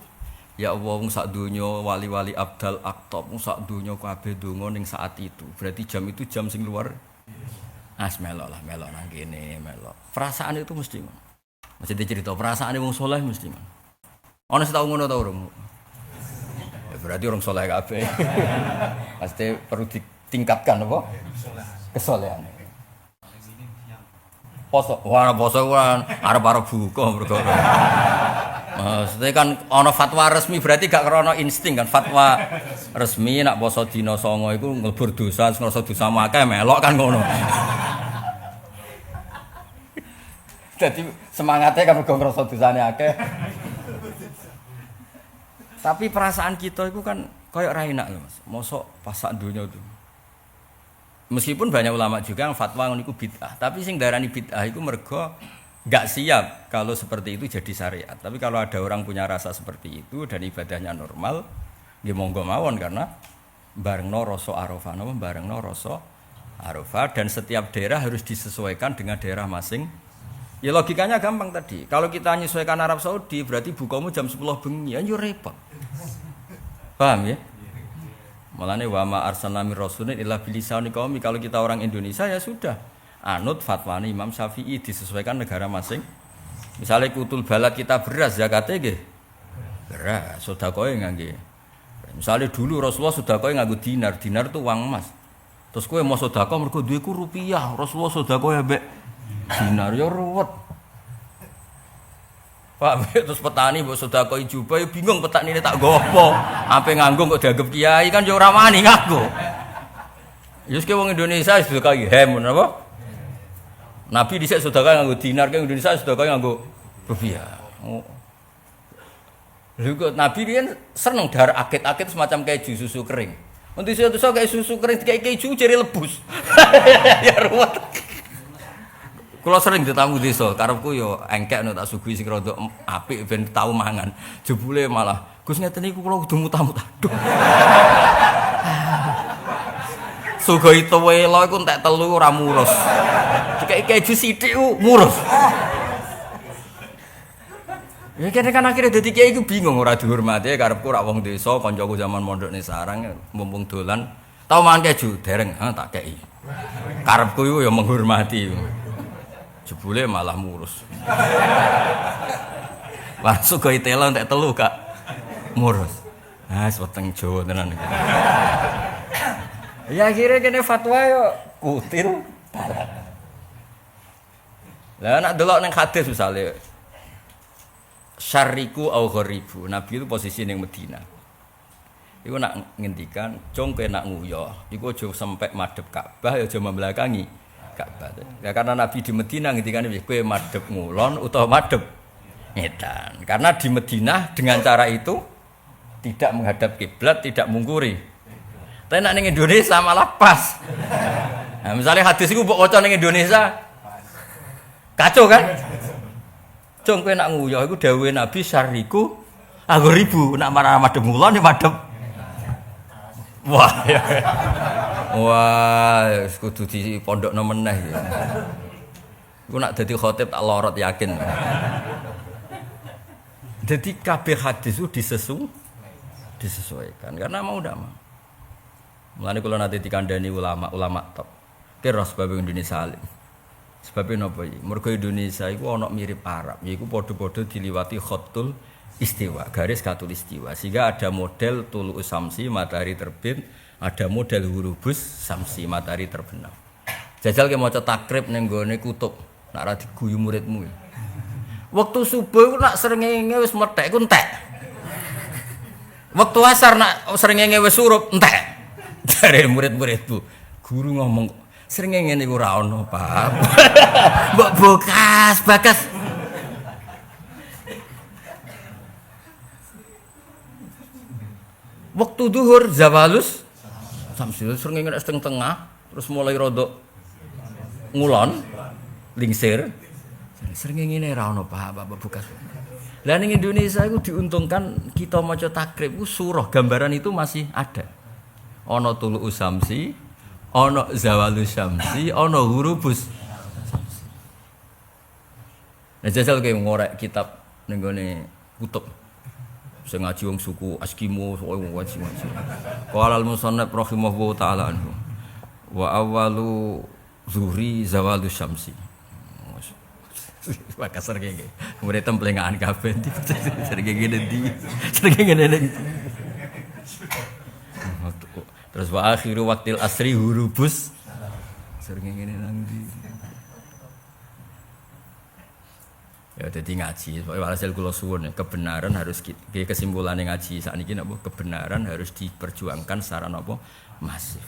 ya Allah wong sak donya wali-wali abdal aktab wong sak donya kabeh donga ning saat itu. Berarti jam itu jam sing luar. Melok lah, melok nang kene, melok. Perasaan itu mesti ngono. Mesti dicerita perasaane wong saleh mesti ngono. Ana sing tau ngono ta urung? Ya berarti orang saleh kabeh. Pasti perlu ditingkatkan apa? Kesolehan. Poso, poso arep-arep buka mergo. Maksudnya kan ana fatwa resmi berarti gak krana insting kan fatwa resmi nak poso dina 9 iku nglebur dosa, ngrasa dosa akeh melok kan ngono. Jadi semangatnya kan mergo ngrasa dosane akeh. Tapi perasaan kita itu kan koyo ra enak lho Mas. Mosok pas sak donya itu. Meskipun banyak ulama juga yang fatwa niku bid'ah, tapi sing darani bid'ah iku mergo enggak siap kalau seperti itu jadi syariat. Tapi kalau ada orang punya rasa seperti itu dan ibadahnya normal, nggih monggo mawon karena barengno rasa Arafah napa barengno rasa Arafah dan setiap daerah harus disesuaikan dengan daerah masing. Ya logikanya gampang tadi. Kalau kita menyesuaikan Arab Saudi berarti bukamu jam 10 bengi, ya repot. Paham ya? Malane wa ma arsalna mir rasulin illa bilisani qaumi. Kalau kita orang Indonesia ya sudah anut fatwane Imam Syafi'i disesuaikan negara masing. Misalnya kutul balad kita beras zakate nggih. Beras, sedekahe ngangge. Misalnya dulu Rasulullah sedekahe nganggo dinar. Dinar itu uang emas. Terus kowe mau sedekah mergo duweku rupiah. Rasulullah sedekahe ambek dinar ya ruwet. Pak, terus petani mbok sedekah jubah ya bingung petanine tak nggo apa. Ape nganggo kok dianggap kiai kan ya ora wani nganggo. Ya wis wong Indonesia sedekah hem napa? Nabi dhisik sedekah nganggo dinar, ke Indonesia sedekah nganggo rupiah. Oh. Lha kok Nabi riyen seneng dar akit-akit semacam keju susu kering. Nanti saya kayak susu kering kayak keju jadi lebus. Ya ruwet. Kalau sering ditamu desa, karepku yo engkek nek tak sugih sing rada apik ben tau mangan. Jebule malah Gus ngeten niku kula kudu muta-muta. Duh. Sugih tuwela iku entek telu ora murus. Dikek keju sithik murus. Ya kene kan akhirnya dadi kiai iku bingung ora dihormati karepku ora wong desa kancaku zaman mondok ning sarang mumpung dolan tau mangan keju dereng tak kei. Karepku iku ya menghormati. Jebule malah murus. Langsung gawe telo entek telu Kak. Murus. Weteng Jawa tenan iki. Ya akhirnya kene fatwa yo kutil barat. Lah nek delok ning hadis misale syariku au gharibu. Nabi itu posisi ning Madinah. Iku nak ngendikan, "Jong kowe nak nguyoh, iku aja sempek madhep Ka'bah ya aja membelakangi Ka'bah." Ya karena Nabi di Madinah ngendikane kowe madhep ngulon utawa madhep ngedan. Karena di Madinah dengan cara itu tidak menghadap kiblat, tidak mungkuri. Tapi nek ning Indonesia malah pas. Nah, misalnya hadis iku mbok waca ning Indonesia kacau kan? Jong kowe nak nguyoh iku dawuhe Nabi syariku aku ribu nak marah madhep ngulon ya madhep. Wah. Ya. Wah, kudu di pondokno meneh ya. Iku nak dadi khatib tak lorot yakin. Jadi kabeh hadis itu disesuaikan karena mau ndak mau. Mulane kula nate dikandani ulama top. Kira sebab Indonesia alim. Sebabnya napa iki? Mergo Indonesia iku ana mirip Arab, yaiku padha-padha diliwati khatul istiwa, garis khatulistiwa. Sehingga ada model tulu samsi matahari terbit, ada model hurubus samsi matahari terbenam. Jajal ke maca takrib ning gone kutub, nak ra diguyu muridmu. Waktu subuh nak srengenge wis methek ku entek. Waktu asar nak srengenge wis surup entek. Jare murid-muridku, guru ngomong srengenge niku ora ono, Pak. Mbok bakas. Waktu duhur zawalus samsul srengenge nek setengah tengah terus mulai rodok ngulon lingsir srengenge ora ono Pak bekas Lah ning Indonesia itu diuntungkan kita maca takrib itu surah gambaran itu masih ada. Ana tulu usamsi, ana zawalus syamsi, ana hurubus syamsi. Nah jajal kowe ngorek kitab ning gone kutub. Sing ngaji wong suku Eskimo, wong ngaji. Qala al-musannaf rahimahullahu taala anhu. Wa awwalu zuhri zawalus syamsi. Makasar kayak gini, kemudian templengan kafe, sering kayak gini, sering kayak gini. Terus wa akhiru waktil asri hurubus, sering kayak gini nanti. Ya jadi ngaji, walhasil kula suwun kebenaran harus kesimpulan ngaji saat ini napa kebenaran harus diperjuangkan secara napa masif.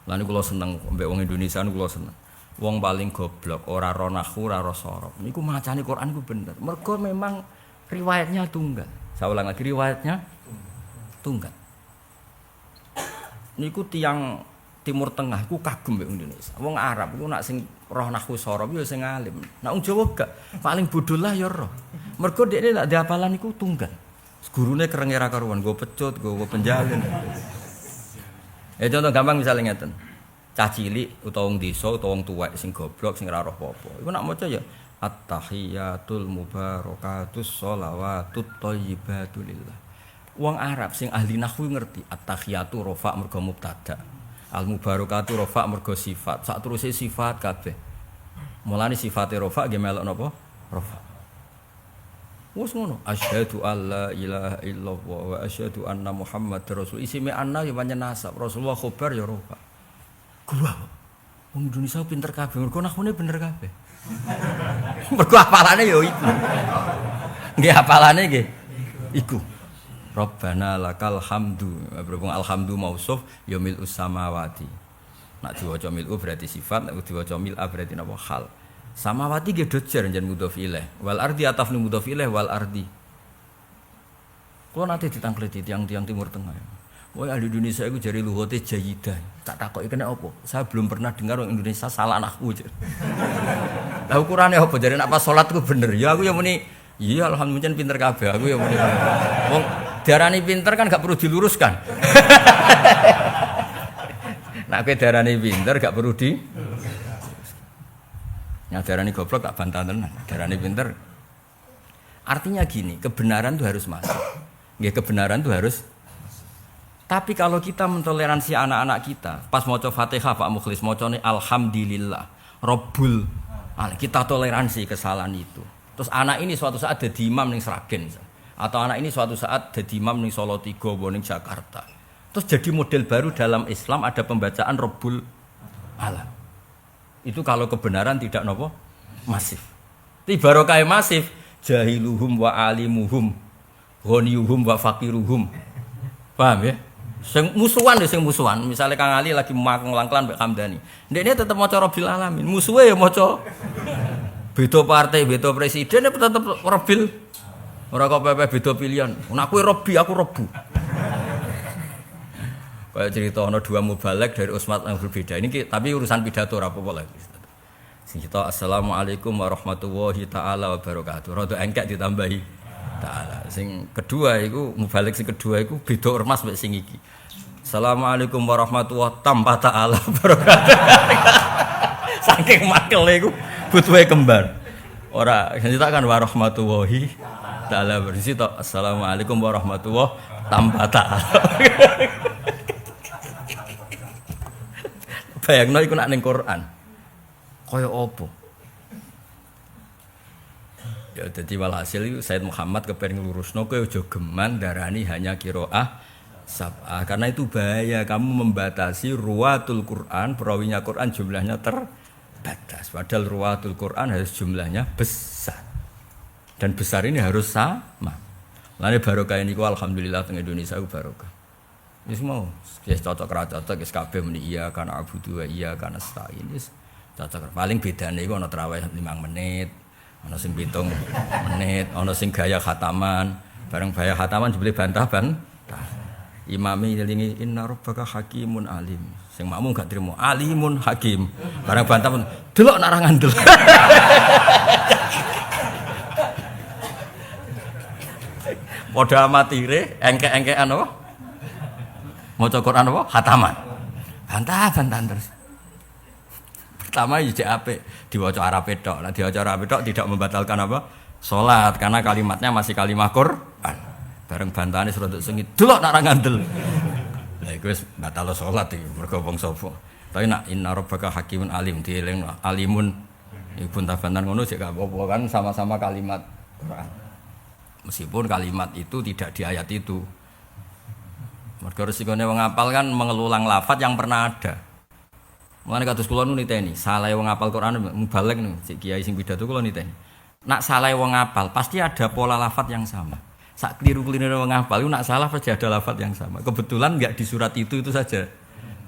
Lan kula seneng mbek wong Indonesia kula seneng. Wong paling goblok, ora ro nahwu, ora ro sorab. Niku macane Quran iku bener. Mergo memang riwayatnya tunggal. Saya ulang lagi riwayatnya tunggal. Niku tiyang Timur Tengah iku kagum mbek Indonesia. Wong Arab iku nak sing roh nahwu sorab ya sing alim. Nak wong Jawa gak, paling bodoh lah ya roh. Mergo dekne nak diapalan iku tunggal. Gurune kerenge ra karuan, go pecut, go penjalin. Ya contoh gampang misalnya ngeten. Cah cilik utawa wong desa utawa wong tuwek sing goblok sing ora roh apa-apa. Iku nak maca ya at-tahiyatul mubarakatus sholawatut thayyibatu lillah. Wong Arab sing ahli nahwu ngerti at-tahiyatu rafa' mergo mubtada. Al-mubarakatu rafa' mergo sifat. Sak teruse sifat kabeh. Mulane sifate rafa' nggih melok napa? Rafa'. Wes ngono. Asyhadu alla ilaha illallah wa asyhadu anna Muhammadar rasul. Isime anna ya pancen nasab. Rasulullah khobar ya rafa'. Gua, wong Indonesia pinter kabeh, mergo nahune bener kabeh. Mergo hafalane ya iku. Nggih hafalane nggih iku. Rabbana lakal hamdu. Berhubung alhamdu mausuf ya mil'us samawati. Nak diwaca mil'u berarti sifat, nek diwaca mil'a berarti napa hal. Samawati nggih dojer jan mudhof ilaih. Wal ardi atafnu mudhof ilaih wal ardi. Kulo nate ditangkleti tiang-tiang Timur Tengah. Wah ahli Indonesia itu jari luhote jayidah. Tak takoki kena apa? Saya belum pernah dengar orang Indonesia salah nahwu. Lah ukurane apa? Jare nek pas salat ku bener. Ya aku yang muni, iya alhamdulillah pinter kabeh. Aku yang muni. Wong diarani pinter kan gak perlu diluruskan. Nek kowe diarani pinter gak perlu di Nek diarani goblok tak bantah tenan. Diarani pinter. Artinya gini, kebenaran itu harus masuk. Nggih kebenaran itu harus. Tapi kalau kita mentoleransi anak-anak kita, pas maca Fatihah Pak Mukhlis macane alhamdulillah, Rabbul alamin. Kita toleransi kesalahan itu. Terus anak ini suatu saat jadi imam ning Sragen atau anak ini suatu saat jadi imam ning Solo Tigo ning Jakarta. Terus jadi model baru dalam Islam ada pembacaan Rabbul alamin. Itu kalau kebenaran tidak nopo masif. Ti barokah masif jahiluhum wa alimuhum ghaniyuhum wa faqiruhum. Paham ya? Sing musuhan. Misalnya Kang Ali lagi mangklan Mbak Hamdani. Ndekne tetep maca Rabbil Alamin. Musuhe ya maca beda partai, beda presiden tetep Rabbil. Ora kok pepe beda pilihan. Nek kowe Robbi, aku Robbu. Kayak cerita ana dua mubalek dari usmat yang berbeda. Ini tapi urusan pidato ora apa-apa lagi. Sing kita assalamualaikum warahmatullahi taala wabarakatuh. Rada engkek ditambahi taala. Sing kedua iku mubalik sing kedua iku beda ormas mek sing iki. Assalamualaikum warahmatullahi taala wabarakatuh. Saking makele iku butuhe kembar. Ora nyitakan warahmatullahi taala bersih tok. Assalamualaikum warahmatullahi taala. Bayangno iku nek ning Quran. Kaya apa? Ya dadi walhasil itu Said Muhammad kepengin nglurusno kowe aja geman darani hanya qiraah sab'ah karena itu bahaya kamu membatasi ruwatul Quran, perawinya Quran jumlahnya terbatas. Padahal ruwatul Quran harus jumlahnya besar. Dan besar ini harus sama. Lane barokah niku alhamdulillah teng Indonesia ku barokah. Wis mau, wis cocok ra cocok wis kabeh muni iya kana abudu wa iya kana stain wis cocok. Paling bedane iku ana tarawih 5 menit. Ana sing 7 menit, ana sing gaya khataman, bareng gaya khataman jebule bantah-bantah. Imami ngelingi inna rabbaka hakimun alim. Sing makmum gak trimo alimun hakim. Bareng bantah delok nak ra ngandel. Padha amatire, engke-engkean apa? Maca Quran apa? Khataman. Bantah-bantahan terus. Pertama ya apik, diwaca Arab tok. Nek diwaca Arab tok tidak membatalkan apa? Salat karena kalimatnya masih kalimat Quran. Bareng bantahane serodok sengit, delok nak ra ngandel. Lah iku wis batal salat iki mergo wong sapa. Tapi nak inna rabbaka hakimun alim dieling alimun iku bantah-bantahan ngono sik gak apa-apa kan sama-sama kalimat Quran. Meskipun kalimat itu tidak di ayat itu. Mergo resikone wong ngapal kan mengulang lafaz yang pernah ada. Mulane kados kula nu niteni, salah wong ngapal Quran mubalek niku, sik kiai sing pidato kula niteni. Nak salah wong ngapal pasti ada pola lafaz yang sama. Sak keliru-kelirune wong ngapal iku nak salah pasti ada lafaz yang sama. Kebetulan enggak di surat itu saja.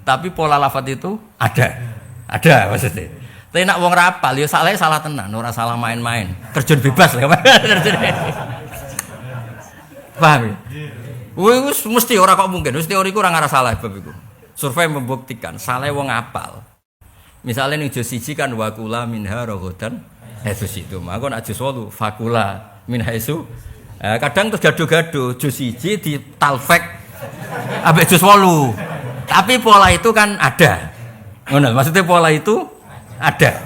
Tapi pola lafaz itu ada. Ada maksudnya. Tapi nak wong rapal ya salahnya salah tenan, ora salah main-main. Terjun bebas lah. Paham ya? Wis mesti ora kok mungkin, wis teoriku ora ngarah salah bab iku. Survei membuktikan salah wong apal. Misalnya ning juz 1 kan waqula minha raghadan haitsu itu. Maka nek juz 8 faqula min haitsu. Kadang terus gaduh-gaduh juz 1 di talfek ambek juz 8. Tapi pola itu kan ada. Ngono, maksudnya pola itu ada.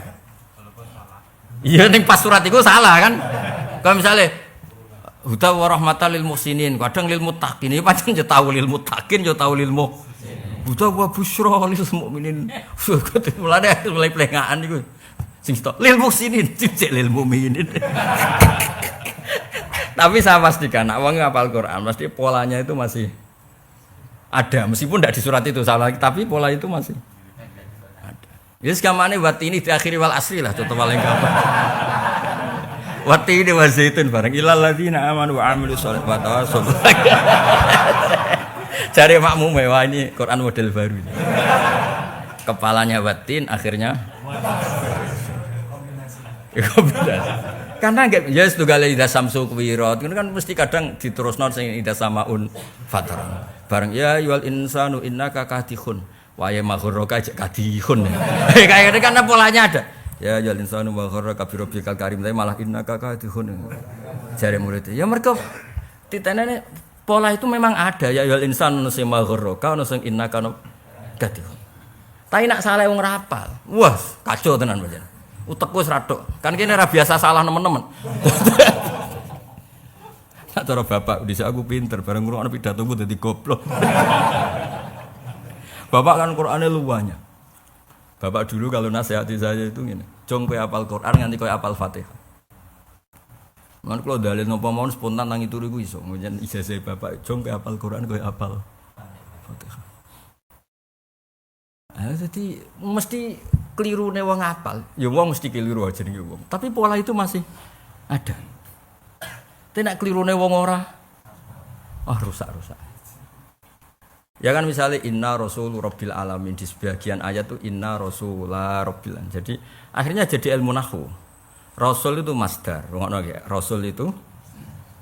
Iya ning pas surat itu salah kan. Kalau misalnya huda wa rahmatan lil muhsinin, kadang lil muttaqin. Iki pancen yo tau lil muttaqin yo tau lil huda wa busyra lil mukminin. Mulai plengaan iku. Sing stok lil muhsinin, sing lil mukminin. Tapi saya pastikan nak wong ngapal Quran pasti polanya itu masih ada, meskipun tidak di surat itu salah, tapi pola itu masih ada. Ya sekamane wati ini diakhiri wal asri lah contoh paling gampang. Wati ini wa zaitun bareng ilal ladzina amanu wa amilus sholihati wa tawassaw. Cari makmum wah ini Quran model baru ini. Kepalanya watin akhirnya karena enggak ya setunggal ida samsu kuwirat kan mesti kadang diterusno sing ida samaun fataran bareng ya yual insanu innaka kadihun wa ya maghurraka kadihun kayak kan polanya ada ya yual insanu maghurraka bi rabbikal karim tapi malah innaka kadihun jare murid ya mergo titenane pola itu memang ada ya yual insanu sing maghurraka ono sing innaka kadihun tapi nak salah wong rapal wah kacau tenan pancen utekku wis radok. Kan kene ora biasa salah nemen-nemen. Nek cara bapak dhisik aku pinter bareng ngrungokno pidatoku dadi goblok. Bapak kan Qur'ane luwanya. Bapak dulu kalau nasihati saya itu ngene, "Jong kowe hafal Qur'an nganti kowe hafal Fatihah." Man kula dalil napa mawon spontan nang turu iku iso. Njen ijazah bapak, "Jong kowe hafal Qur'an kowe hafal Fatihah." Jadi mesti keliru nih wong apal, ya wong mesti keliru aja nih wong. Tapi pola itu masih ada. Tidak keliru nih wong ora, rusak. Ya kan misalnya inna rasul rabbil alamin di sebagian ayat tuh inna rasulah rabbil alamin. Jadi akhirnya jadi ilmu nahwu. Rasul itu masdar, rasul itu.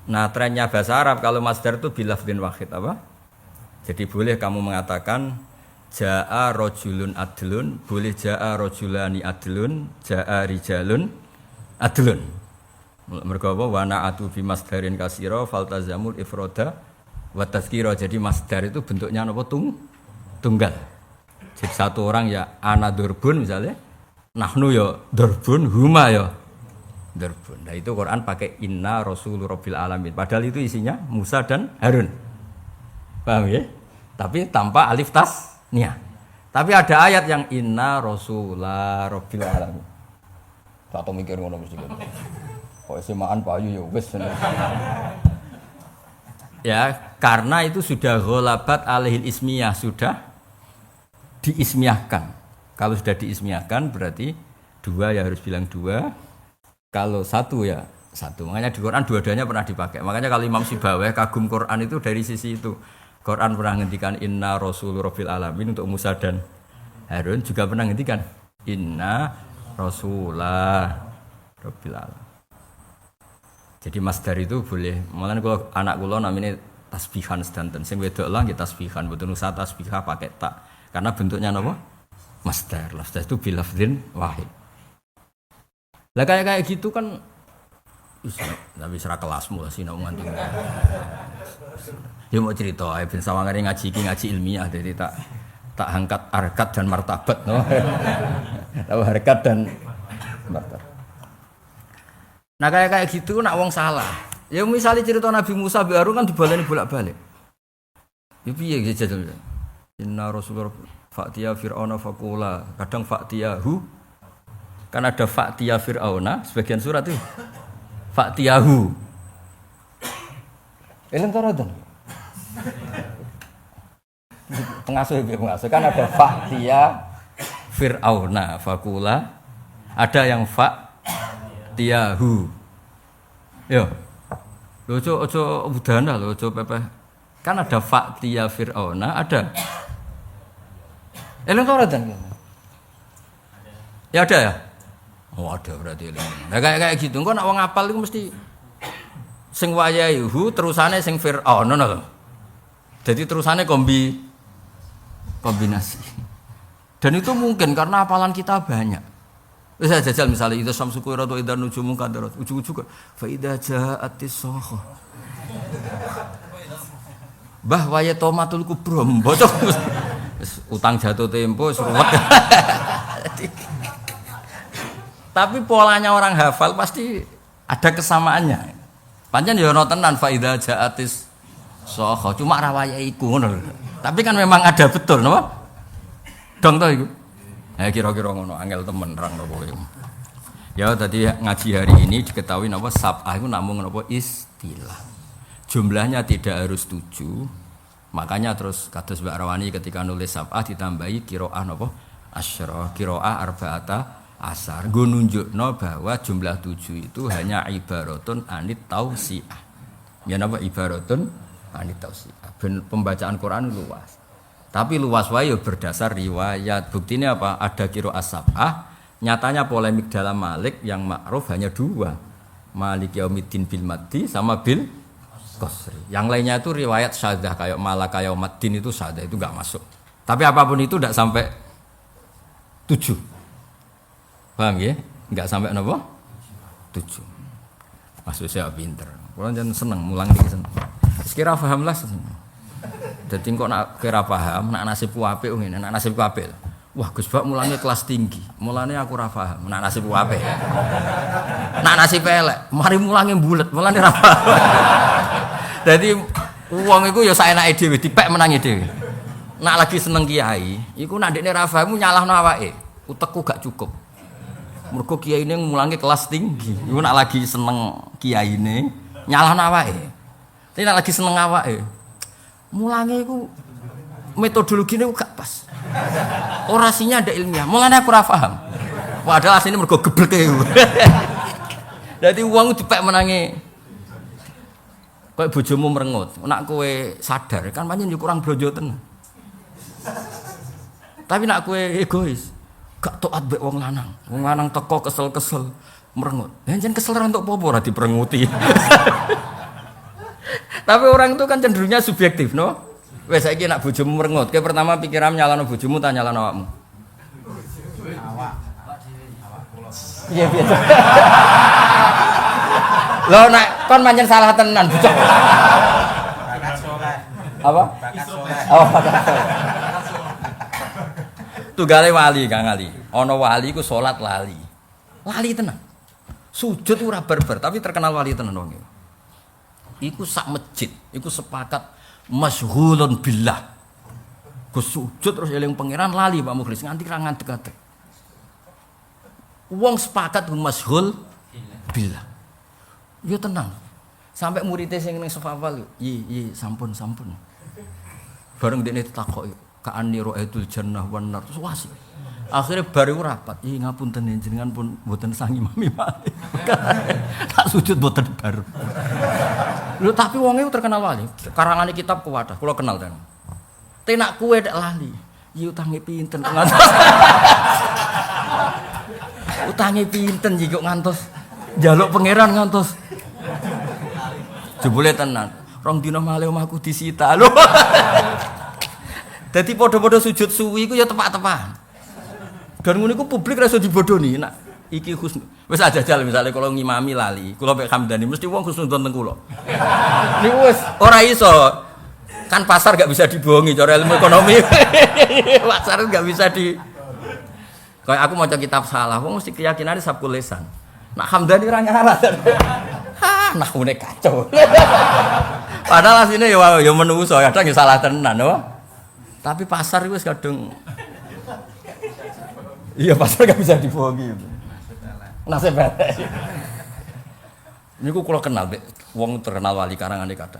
Nah trennya bahasa Arab kalau masdar itu bilafdin wahid apa? Jadi boleh kamu mengatakan Ja'a rajulun adlun, boleh ja'a rajulani adlun, ja'a rijalun adlun. Mergo apa wa na'atu bi masdarin kasira faltazamul ifrada wa tazkira. Jadi masdar itu bentuknya apa tunggal. Jadi satu orang ya ana durbun misalnya, nahnu ya durbun, huma ya durbun. Nah itu Quran pakai inna rasulur rabbil alamin. Padahal itu isinya Musa dan Harun. Paham ya? Tapi tanpa alif tas nia. Tapi ada ayat yang inna rasulah rabbil alamin. Satu mikir ngono mesti gitu. Kok semaan payu ya wis. Ya, karena itu sudah ghalabat alaihil ismiyah, sudah diismiyahkan. Kalau sudah diismiyahkan berarti dua ya harus bilang dua. Kalau satu ya satu. Makanya di Quran dua-duanya pernah dipakai. Makanya kalau Imam Sibawayh kagum Quran itu dari sisi itu. Quran pernah ngendikan inna rasulur rabbil alamin untuk Musa dan Harun, juga pernah ngendikan inna rasulah rabbil alamin. Jadi masdar itu boleh. Mulane kalau anak kula namanya tasbihan sedanten. Sing wedok lah nggih tasbihan, mboten usah tasbihah pakai tak. Karena bentuknya napa? Masdar. Masdar itu bilafdzin wahid. Lah kayak gitu kan Tapi serah kelasmu lah sinau nganti. Ya mau cerita ae ben sawangane ngaji ilmiah jadi tak angkat harkat dan martabat no. Tahu harkat dan martabat. Nah kayak gitu nak wong salah. Ya misalnya cerita Nabi Musa bi Harun kan dibaleni bolak-balik. Ya piye gitu jadul. Inna Rasulullah fa'tiya fir'auna faqula, kadang fa'tiyahu. Kan ada fa'tiya fir'auna sebagian surat itu. Fa'tiyahu. Eleng taradan. Pengasuh kan ada fa'tiya fir'auna faqula, ada yang fa'tiyahu. Yo. Ojo budana lho, ojo pepeh. Kan ada fa'tiya fir'auna, ada. Eleng taradan. Ya ada ya? Oh ada berarti eleng. Nah kayak gitu. Engko nek wong apal iku mesti sing wayahu terusane sing fir'aun ngono lho. Jadi terusane kombinasi. Dan itu mungkin karena hafalan kita banyak. Wis jajal misalnya itu samsu qiratu idan nujumu kadarat ujug-ujug fa idza ja'atis sakha. Mbah waya tomatul kubra mbocok utang jatuh tempo seruwet. Tapi polanya orang hafal pasti ada kesamaannya. Pancen ya ono tenan fa idza ja'atis sakha cuma ra waya iku ngono. Tapi kan memang ada betul napa? Dong to iku. Kira-kira ngono angel temen rang kowe. Ya tadi ngaji hari ini diketahui napa sab'ah itu namung napa istilah. Jumlahnya tidak harus 7. Makanya terus kados Mbak Rawani ketika nulis sab'ah ditambahi qiraah napa asyra, qiraah arba'ata asar. Nggo nunjukno bahwa jumlah 7 itu hanya ibaratun anit tausiah. Ya napa ibaratun anit tausiah. Pembacaan Quran luas. Tapi luas wae berdasar riwayat. Buktinya apa? Ada qiraah sab'ah. Nyatanya polemik dalam Malik yang ma'ruf hanya 2. Malik Yaumiddin bil maddi sama bil qasri. Yang lainnya itu riwayat syadzah kayak Malaka Yaumiddin itu syadzah itu enggak masuk. Tapi apapun itu enggak sampai 7. Paham ya? Enggak sampai napa? 7. Maksud saya pinter. Kulo jan seneng mulang iki seneng. Wis kira paham lah. Dadi kok nak kira paham, nak nasibku apik ngene, nak nasibku apik. Wah, Gus Bak mulane kelas tinggi. Mulane aku ora paham, nak nasibku apik. Nak nasib elek, mari mulange bulet, mulane ora paham. Dadi wong iku ya saenake dhewe dipek menangi dhewe. Nak lagi seneng kiai, iku nak ndekne ra paham nyalahno awake. Utekku gak cukup. Mergo kiyaine mulange kelas tinggi. Iku nak lagi seneng kiyaine nyalahno awake. Tapi nak lagi seneng awake mulange iku metodologine gak pas. Orasinya ada ilmiah. Mulane aku ora paham. Padahal asline mergo gebleke. Dadi wong dipek menangi. Kayak bojomu merengut. Nek kowe sadar kan pancen yo kurang blonjo tenan. Tapi nek kowe egois, gak taat mbek wong lanang. Wong lanang teko kesel-kesel merengut. Yen kesel ra entuk apa ora diperenguti. Tapi orang itu kan cenderungnya subjektif, no? Wes saiki nak bojomu merengut, kowe pertama pikiran nyalano bojomu ta nyalano awakmu? Awak. Iya biasa. Lho nek kon pancen salah tenan, bocok. Apa? Oh, tugale wali Kang Ali. Ana wali ku salat lali. Lali tenan. Sujud ora barbar, tapi terkenal wali tenan wong iki. Iku sak masjid, iku sepakat masyhulun billah. Ku sujud terus eling pangeran lali Pak Mukhlis nganti ra ngadeg-adeg. Wong sepakat masyhul billah. Yo tenang. Sampai muridé sing ning safawal, yi sampun. Bareng dekne ditakoki, ka'ani ra'aitul jannah wan nar terus wasi. Akhirnya baru rapat, ngapunten jenengan pun mboten sangi mami mali. Tak sujud mboten baru. Lho tapi wong iku terkenal wali. Karangane kitab kuwadah, kula kenal tenan. Tenak kowe nek lali, iki utange pinten kok ngantos. Utange pinten iki kok ngantos. Njaluk pangeran ngantos. Jebule tenan. Rong dina malih omahku disita. Lho. Dadi padha-padha sujud suwi iku ya tepak-tepakan. Dan ngono iku publik ra iso dibodoni. Nak iki husnul. Wis aja jajal misale kula ngimami lali, kula pek Hamdani mesti wong husnudzon teng kula. Niku wis ora iso. Kan pasar gak bisa dibohongi cara ilmu ekonomi. Pasar gak bisa di kayak aku maca kitab salah, wong mesti keyakinane sabkul lisan. Nak Hamdani ora nyarat. Nahune kacau. Padahal asline ya menungso, kadang ya salah tenan, no? Tapi pasar wis kadung iya pasar gak bisa dibohongi. Nasib baik. Niku kula kenal wong terkenal wali karangane kathah.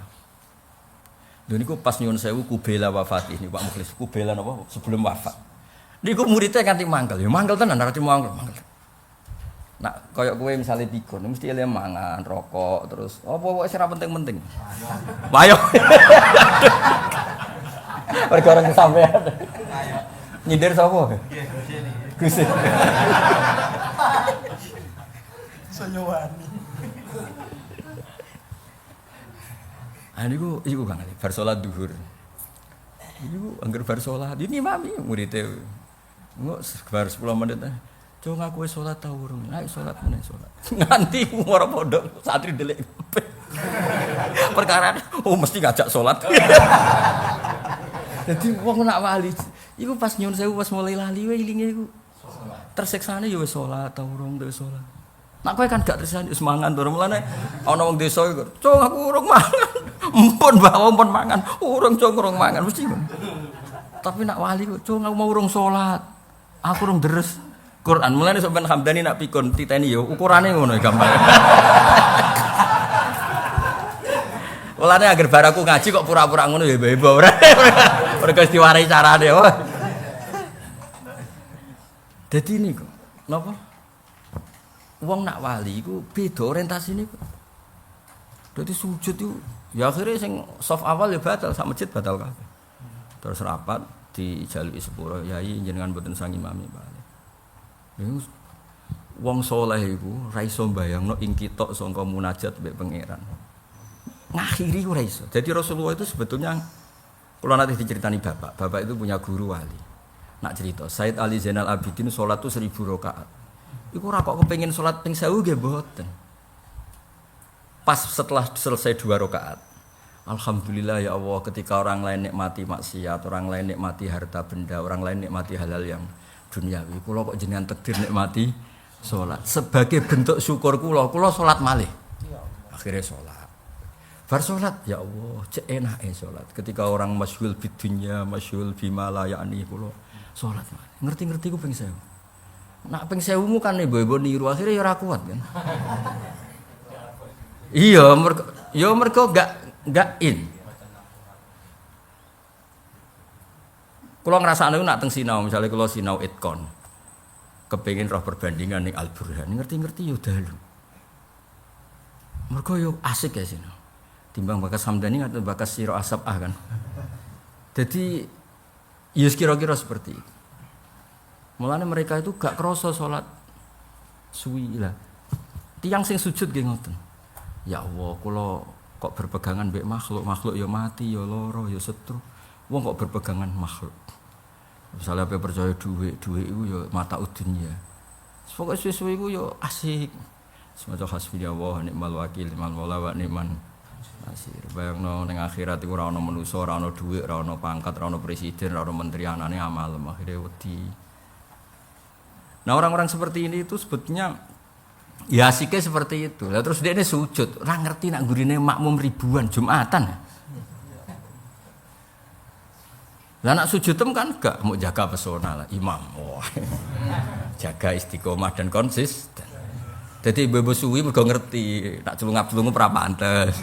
Lha niku pas nyuwun sewu Kubela wafat ini Pak Mukhlis. Kubela napa sebelum wafat. Niku muridnya kanthi mangkel. Ya mangkel tenan ora mangkel. Nak koyo kowe misale pikun mesti ele mangan, rokok, terus apa wis ora penting-penting. Ayo. Perkara kesampean. Nyindir sapa? Gusti. Sonyowani. Iku Kang Ali, bar salat zuhur. Iku angger bar salat, ini mami muridé. Engko bar 10 menit. Cung aku wis salat ta urung? Nek salat meneh salat. Nganti ora pondok santri ndelik. Perkara mesti ngajak salat. Dadi wong nak wali, iku pas nyuwun sewu pas mulai lali wae ilinge iku. Tersiksane ya wis salat ta urung wis salat. Nak kowe kan gak tersane wis mangan to, mulane ana wong desa iku, "Cung aku urung mangan." Empun bawa empun mangan, urung cung urung mangan mesti. Tapi nak wali kok, "Cung aku mau urung salat." Aku urung deres Quran. Mulane sampean Hamdani nak pikun titeni ya ukurane ngono gampang. Mulane agar bar aku ngaji kok pura-pura ngono ya hebo ora. Mergo diwarai carane. Dadi niku, napa? Wong nak wali iku beda orientasine kok. Dadi sujud iku ya akhire sing soft awal ya batal, sak masjid batal kabeh. Terus rapat dijaluki sepuro, yai jenengan mboten sang imami Pak. Niku wong saleh iku ra iso mbayangno ing kitok sangka munajat mbek pangeran. Ngakhiri ora iso. Jadi Rasulullah itu sebetulnya kula nanti diceritani bapak itu punya guru wali. Nak cerita, Said Ali Zainal Abidin salat itu 1000 rakaat. Iku ora kok kepengin salat ping 1000 nggih mboten. Pas setelah selesai 2 rakaat. Alhamdulillah ya Allah ketika orang lain nikmati maksiat, orang lain nikmati harta benda, orang lain nikmati halal yang duniawi. Kula kok jenengan takdir nikmati salat. Sebagai bentuk syukur kula salat malih. Akhirnya salat. Bar salat ya Allah, cek enake salat. Ketika orang masyhul bidunya, masyhul bima la ya'ni kula salat malih. Ngerti-ngerti ku ping 1000. Nak ping 1000mu kan ibu-ibu niru akhirnya ya ora kuat kan. Iya, mergo gak in. Kula ngrasakne nak teng sinau, misalnya kula sinau itkon. Kepengin roh perbandingan ning Al-Burhan, ngerti-ngerti yo dalu. Mergo yo asik ya sinau. Timbang bakas Hamdani atau bakas Siro Asabah kan. Jadi ya kira-kira seperti itu. Mulane mereka itu gak krasa salat suwi lah. Tiang sing sujud nggih ngoten. Ya Allah, kula kok berpegangan mbek makhluk ya mati ya lara ya setru. Wong kok berpegangan makhluk. Misalnya apa percaya duit iku ya mata dunya. Pokoke suwe-suwe iku ya asik. Semoga hasbunallah ni'mal wakil, ni'mal maula wa ni'man nasir. Bayangno ning akhirat iku ora ana manusa, ora ana dhuwit, ora ana pangkat, ora ana presiden, ora ana menteri, anane amal akhire wedi. Nah, orang-orang seperti ini itu sebetulnya ya asiknya seperti itu. Lah terus dia ini sujud, ora ngerti nak gurine makmum ribuan Jumatan. Lah nak sujud kan gak mau jaga pesona lah imam. Oh. Jaga istiqomah dan konsisten. Jadi ibu-ibu suwi mergo ngerti, nak celungap-celungup ora pantes.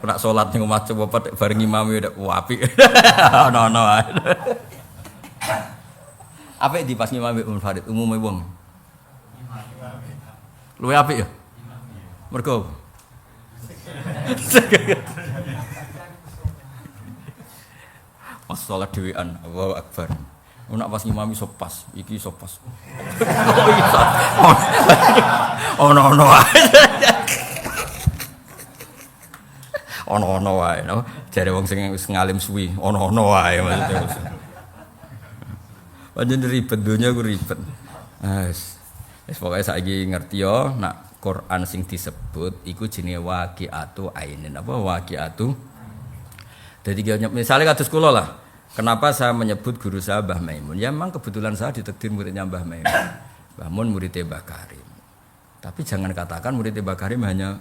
Nak salat ning omah coba bareng imam ya apik. Ono-ono ae. Apik di pas imam Mbak Farid umume wong. Luwe apik ya? Mergo pas salat dhewean, Allahu Akbar. Nak pas ngimami sopas, iki sopas. Oh iya. Ono-ono wae. Ono-ono wae, no. Jare wong sing wis ngalim suwi, ono-ono wae maksudnya. Pancen ribet dunya ku ribet. Wis pokoke saiki ngerti yo nak Quran sing disebut iku jenenge waqi'atu ainin apa waqi'atu. Jadi misalnya kados kula lah. Kenapa saya menyebut guru saya Mbah Maimun? Ya memang kebetulan saya ditakdir muridnya Mbah Maimun. Mbah Mun muridnya Mbah Karim. Tapi jangan katakan muridnya Mbah Karim hanya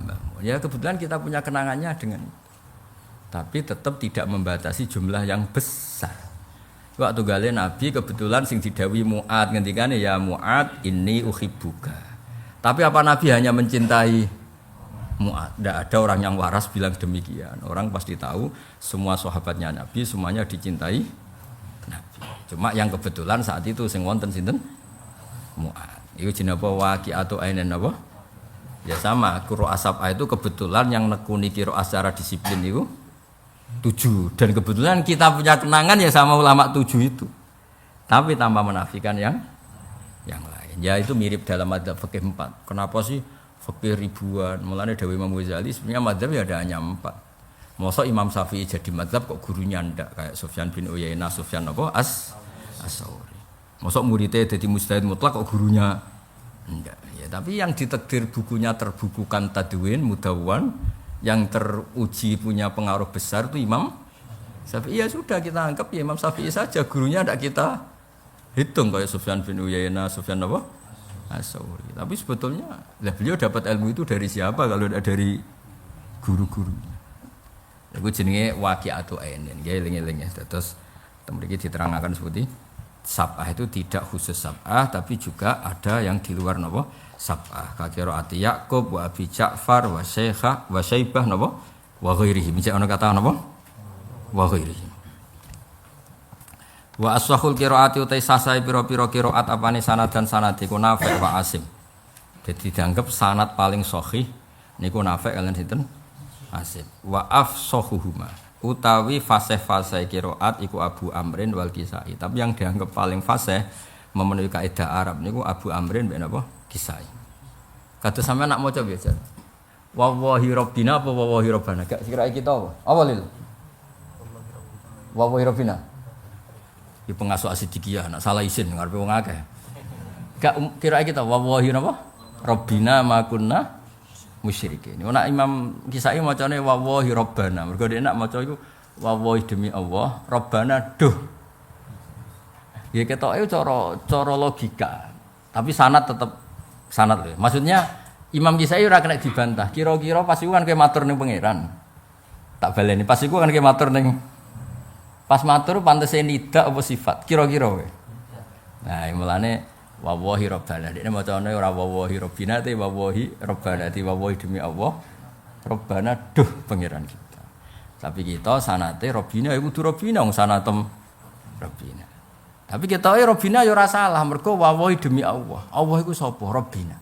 Mbah Mun. Ya kebetulan kita punya kenangannya dengan tapi tetap tidak membatasi jumlah yang besar. Waktu gale Nabi kebetulan sing didhawuhi Mu'ad ngendikane ya Mu'ad inni uhibbuka. Tapi apa Nabi hanya mencintai Mu'ad? Tidak ada orang yang waras bilang demikian. Orang pasti tahu semua sahabatnya Nabi semuanya dicintai Nabi. Cuma yang kebetulan saat itu sing wonten sinten? Mu'ad. Iku jenenge apa waqi'atu ainin apa? Ya sama, qira asab'a itu kebetulan yang nekuni qira secara disiplin itu 7 dan kebetulan kita punya kenangan ya sama ulama 7 itu. Tapi tanpa menafikan yang lain. Ya itu mirip dalam madzhab fikih 4. Kenapa sih fikih ribuan? Mulane dawuh Imam Ghazali sebenarnya madzhab ya ada hanya 4. Mosok Imam Syafi'i jadi madzhab kok gurunya ndak kayak Sufyan bin Uyainah, Sufyan apa? As-Sauri. Mosok muridnya jadi mujtahid mutlak kok gurunya ndak. Ya tapi yang ditakdir bukunya terbukukan tadwin mudawwan yang teruji punya pengaruh besar itu Imam Syafi'i. Ya sudah kita anggap ya Imam Syafi'i saja gurunya tidak kita hitung kayak Sufyan bin Uyainah, Sufyan apa? As-Sauri. Tapi sebetulnya beliau dapat ilmu itu dari siapa kalau tidak dari guru-gurunya. Iku jenenge waqi'atu ainin. Nggih eling-eling ya. Terus mriki diterangkan seperti sab'ah itu tidak khusus sab'ah tapi juga ada yang di luar napa? Sab'ah kakiraati Yaqub wa Abi Ja'far wa Syaikha wa Syaibah napa wa ghairihi micak ana kata napa wa ghairihi wa ashahul qiraati utai sasai pira-pira qiraat apane sanad dan sanad iku Nafi' wa Asim. Jadi dianggap sanad paling sahih niku Nafi' kalian sinten Asim wa afsahuhuma utawi fasih-fasih qiraat iku Abu Amrin wal Kisai. Tapi yang dianggap paling fasih memenuhi kaidah Arab niku Abu Amrin ben apa Kisai. Kata sampean nak maca biasa. Wallahi rabbina apa wallahi rabbana? Gak kira kita apa? Apa lil? Wallahi rabbina. Di pengasuh asidikiyah nak salah isin ngarepe wong akeh. Gak kira kita wallahi napa? Rabbina ma kunna musyrikin. Nek Imam Kisai macane wallahi rabbana. Mergo dhek nak maca iku wallahi demi Allah, rabbana duh. Ya ketoke cara logika. Tapi sanad tetap sanad lho. Maksudnya Imam Kisai ora kena dibantah. Kira-kira pas iku kan kowe matur ning pangeran. Tak baleni pas iku kan kowe matur ning pas matur pantese nidak apa sifat? Kira-kira kowe. Nah, mulane wallahi rabbana. Dene macane ora wallahi rabbina te wallahi rabbana te wallahi demi Allah. Rabbana duh pangeran kita. Tapi kita sanate rabbina iku kudu rabbina wong sanatem rabbina. Tapi kita Rabbina ya ora salah, mergo wawahi demi Allah. Allah iku sapa? Rabbina.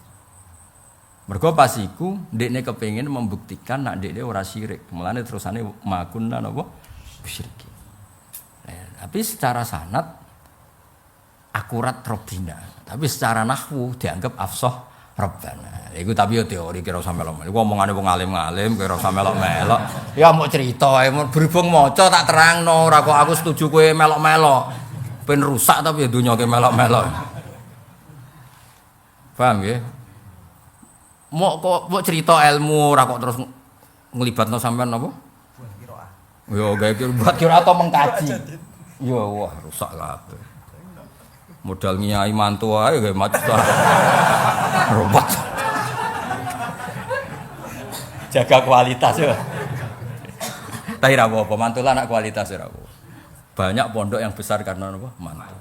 Mergo pas iku ndekne kepengin membuktikan nek ndekne ora syirik. Mulane terusane makunna napa? Musyrik. Tapi secara sanad akurat Rabbina. Tapi secara nahwu dianggap afsah Rabbana. Iku tapi yo teori kira usah melok. Iku omongane wong alim-alim kira usah melok-melok. Ya mau cerita ae berhubung maca tak terangno ora kok aku setuju kowe melok-melok. Ben rusak tapi ya dunya ke melok-melok. Paham ya? Mau cerita ilmu ora kok terus nglibatno sampean apa? Buat qiraah. Yo gawe buat qiraah atau mengkaji. Yo wah rusak kabeh. Modal nyai mantu ae gawe macet. Robot. Jaga kualitas ya. Tapi ra apa-apa, mantulah anak kualitas ora apa. Banyak pondok yang besar karena apa? Mantu.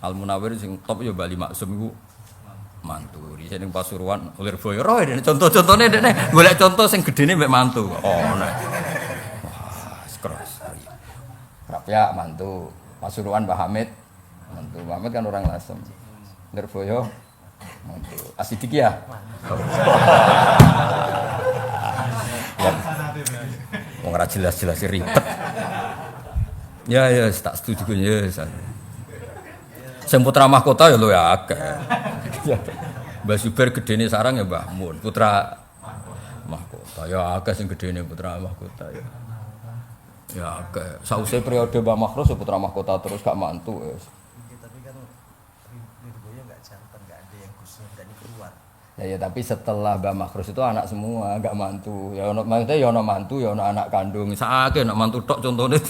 Al Munawwir sing top ya Bali Maksum iku mantu. Di sini Pasuruan Lirboyo roe dene contoh-contone dene golek contoh sing gedene mek mantu. Oh nek. Wah, skros. Rapya mantu. Pasuruan Mbah Hamid mantu. Mbah Hamid kan orang Lasem. Lirboyo mantu. Asidikiyah. Wong ora jelas-jelas ribet. Ya tak setuju ya. Sing putra mahkota ya lho ya akeh. Mbah Zubair gedene sarang ya Mbah Mun, putra mahkota. Ya akeh sing gedene putra mahkota ya. Ya akeh. Sausé periode Mbah Makhrus ya putra mahkota terus gak mantu wis. Ya tapi setelah Mbak Makhrus itu anak semua, enggak mantu. Ya ono maksudnya ya ono mantu, ya ono anak kandung. Sakake anak mantu tok contohnya.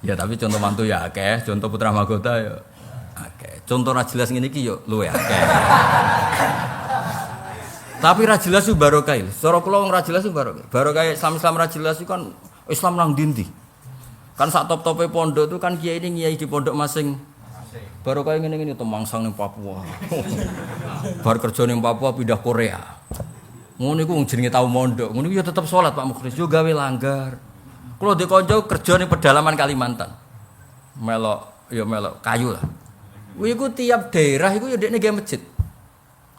Ya tapi contoh mantu ya akeh, contoh putra mahkota ya akeh. Contoh ra jelas ngene iki yo luwe akeh. Tapi ra jelas ku barokah. Cara kula wong ra jelas ku barokah. Barokah Islam ra jelas itu kan Islam nang ndi-ndi. Kan sak top-tope pondok itu kan kiai ini kiai di pondok masing. Barokah ngene-ngene temangsang ning Papua. Bar kerja ning Papua pindah Korea. Ngono iku jenenge tau mondok. Ngono ya tetep salat Pak Mukhlis yo gawe langgar. Kalau di konco kerja di pedalaman Kalimantan, melok kayu lah. Wiku tiap daerah itu ya dekne gawe masjid.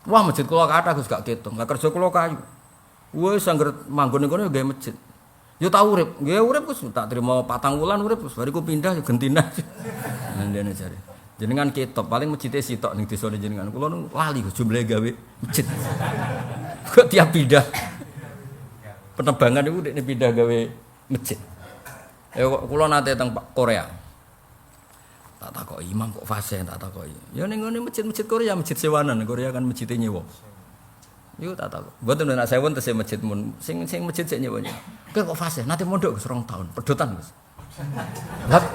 Wah masjid kula kathah Gus gak ketung. Lah kerja kula kayu. Wis angger manggon kono gawe masjid. Yo tau urip, nggih urip Gus tak trimo 4 wulan urip Gus. Bariku pindah yo gentinah. Ndene jare. Jenengan ketop paling masjid sitok ning desane jenengan. Kula nu lali Gus jumlahe gawe masjid. Kok tiap pindah penerbangan itu dekne pindah gawe masjid. Ya kula nate teng Korea. Tak takoki imam kok fase tak takoki. Ya ning ngene masjid-masjid Korea, masjid sewanan. Korea kan masjid nyewa. Iku tak takok. Mboten nek sewon tese masjid mun sing masjid sik nyewa. Kok fase nate mondok Gus 2 tahun, pedotan Gus.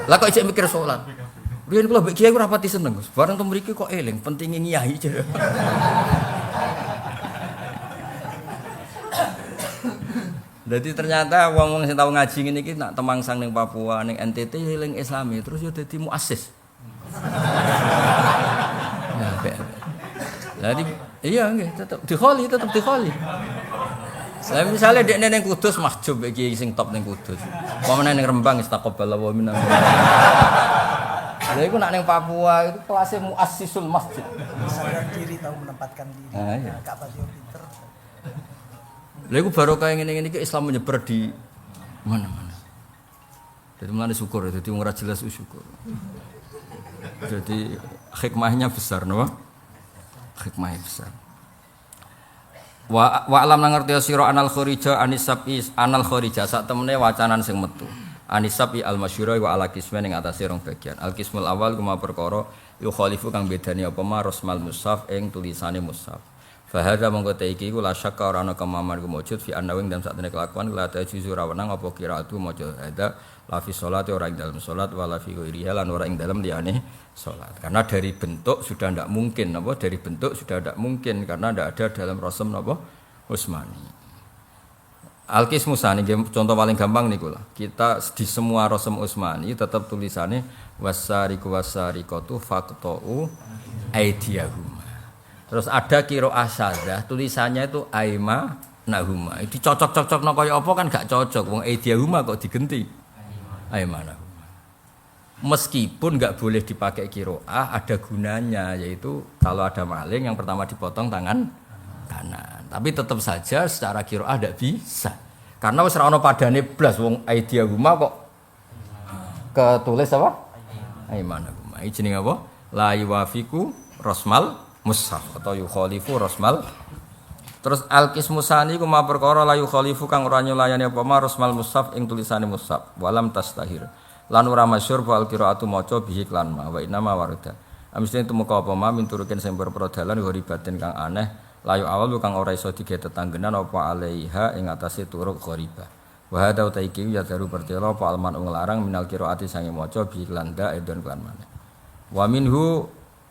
Lah kok isih mikir salat. Riyen kula mbek kiai ora pati seneng Gus. Bareng teng mriki kok eling pentinge ngiyai. Jadi ternyata wong-wong sing tau ngaji ngene iki nak temangsang ning Papua, ning NTT eling Islami, terus yo dadi muassis. Ya, jadi iya nggih, tetep dikholi. Saya misalnya dekne ning Kudus mahjub iki sing top ning Kudus. Pamane ning Rembang istaqballahu wa minna. Lha iku nak ning Papua itu kelasnya muassisul masjid. Sadar diri tahu menempatkan diri. Iya. Kak Pasio pinter. Lha iku barokah ngene-ngene iki Islam menyebar di mana-mana. Jadi mulane syukur, jadi wong ora jelas syukur. Jadi hikmahnya besar, no? Hikmahnya besar. Wa alam nang ngerti sira anal kharija anisabi anal kharija sak temene wacanan sing metu. Anisabi al masyhura wa ala kismen ing atase rong bagian. Al kismul awal kuma perkara yu khalifu kang bedani apa ma rasmal mushaf ing tulisane mushaf. Fahadha mongko te iki iku la syakka ora ana kemaman kumujud fi annawing dalam sakjane kelakuan la ta juzu ra wenang apa qiraatu maca ada la fi sholati ora ing dalam salat wala fi ghairiha lan ora ing dalam liyane salat. Karena dari bentuk sudah ndak mungkin apa dari bentuk sudah ndak mungkin karena ndak ada dalam rasul napa Utsmani. Al-Qismu sani contoh paling gampang niku lah. Kita di semua rasul Utsmani tetap tulisannya wasariqu wasariqatu faqta'u aydiyahum. Terus ada qiraah syadzah tulisannya itu aima nahuma. Itu cocok-cocokno kaya apa kan gak cocok. Wong aidiyahuma kok digenti aima nahuma. Meskipun gak boleh dipakai qiraah ada gunanya yaitu kalau ada maling yang pertama dipotong tangan kanan. Tapi tetap saja secara qiraah ndak bisa. Karena wis ora ono padane blas wong aidiyahuma kok ketulis apa? Aima nahuma. Iki jenenge apa? La yuwafiqu rasmal mushaf atau yukhalifu rasmal. Terus al-qismu sani ku ma perkara la yukhalifu kang ora nyulayani apa ma rasmal mushaf ing tulisane mushaf walam tastahir lan ora masyhur fa al-qiraatu maca bihi lan ma wa inna ma warida amistene tumeka apa ma min turukin sing perpro dalan gharibatin kang aneh layu awal kang ora iso dige tetanggenan apa alaiha ing atase turuk gharibah wa hada utaiki ya daru pertela apa alman nglarang minal qiraati sange maca bihi lan da edon lan maneh wa minhu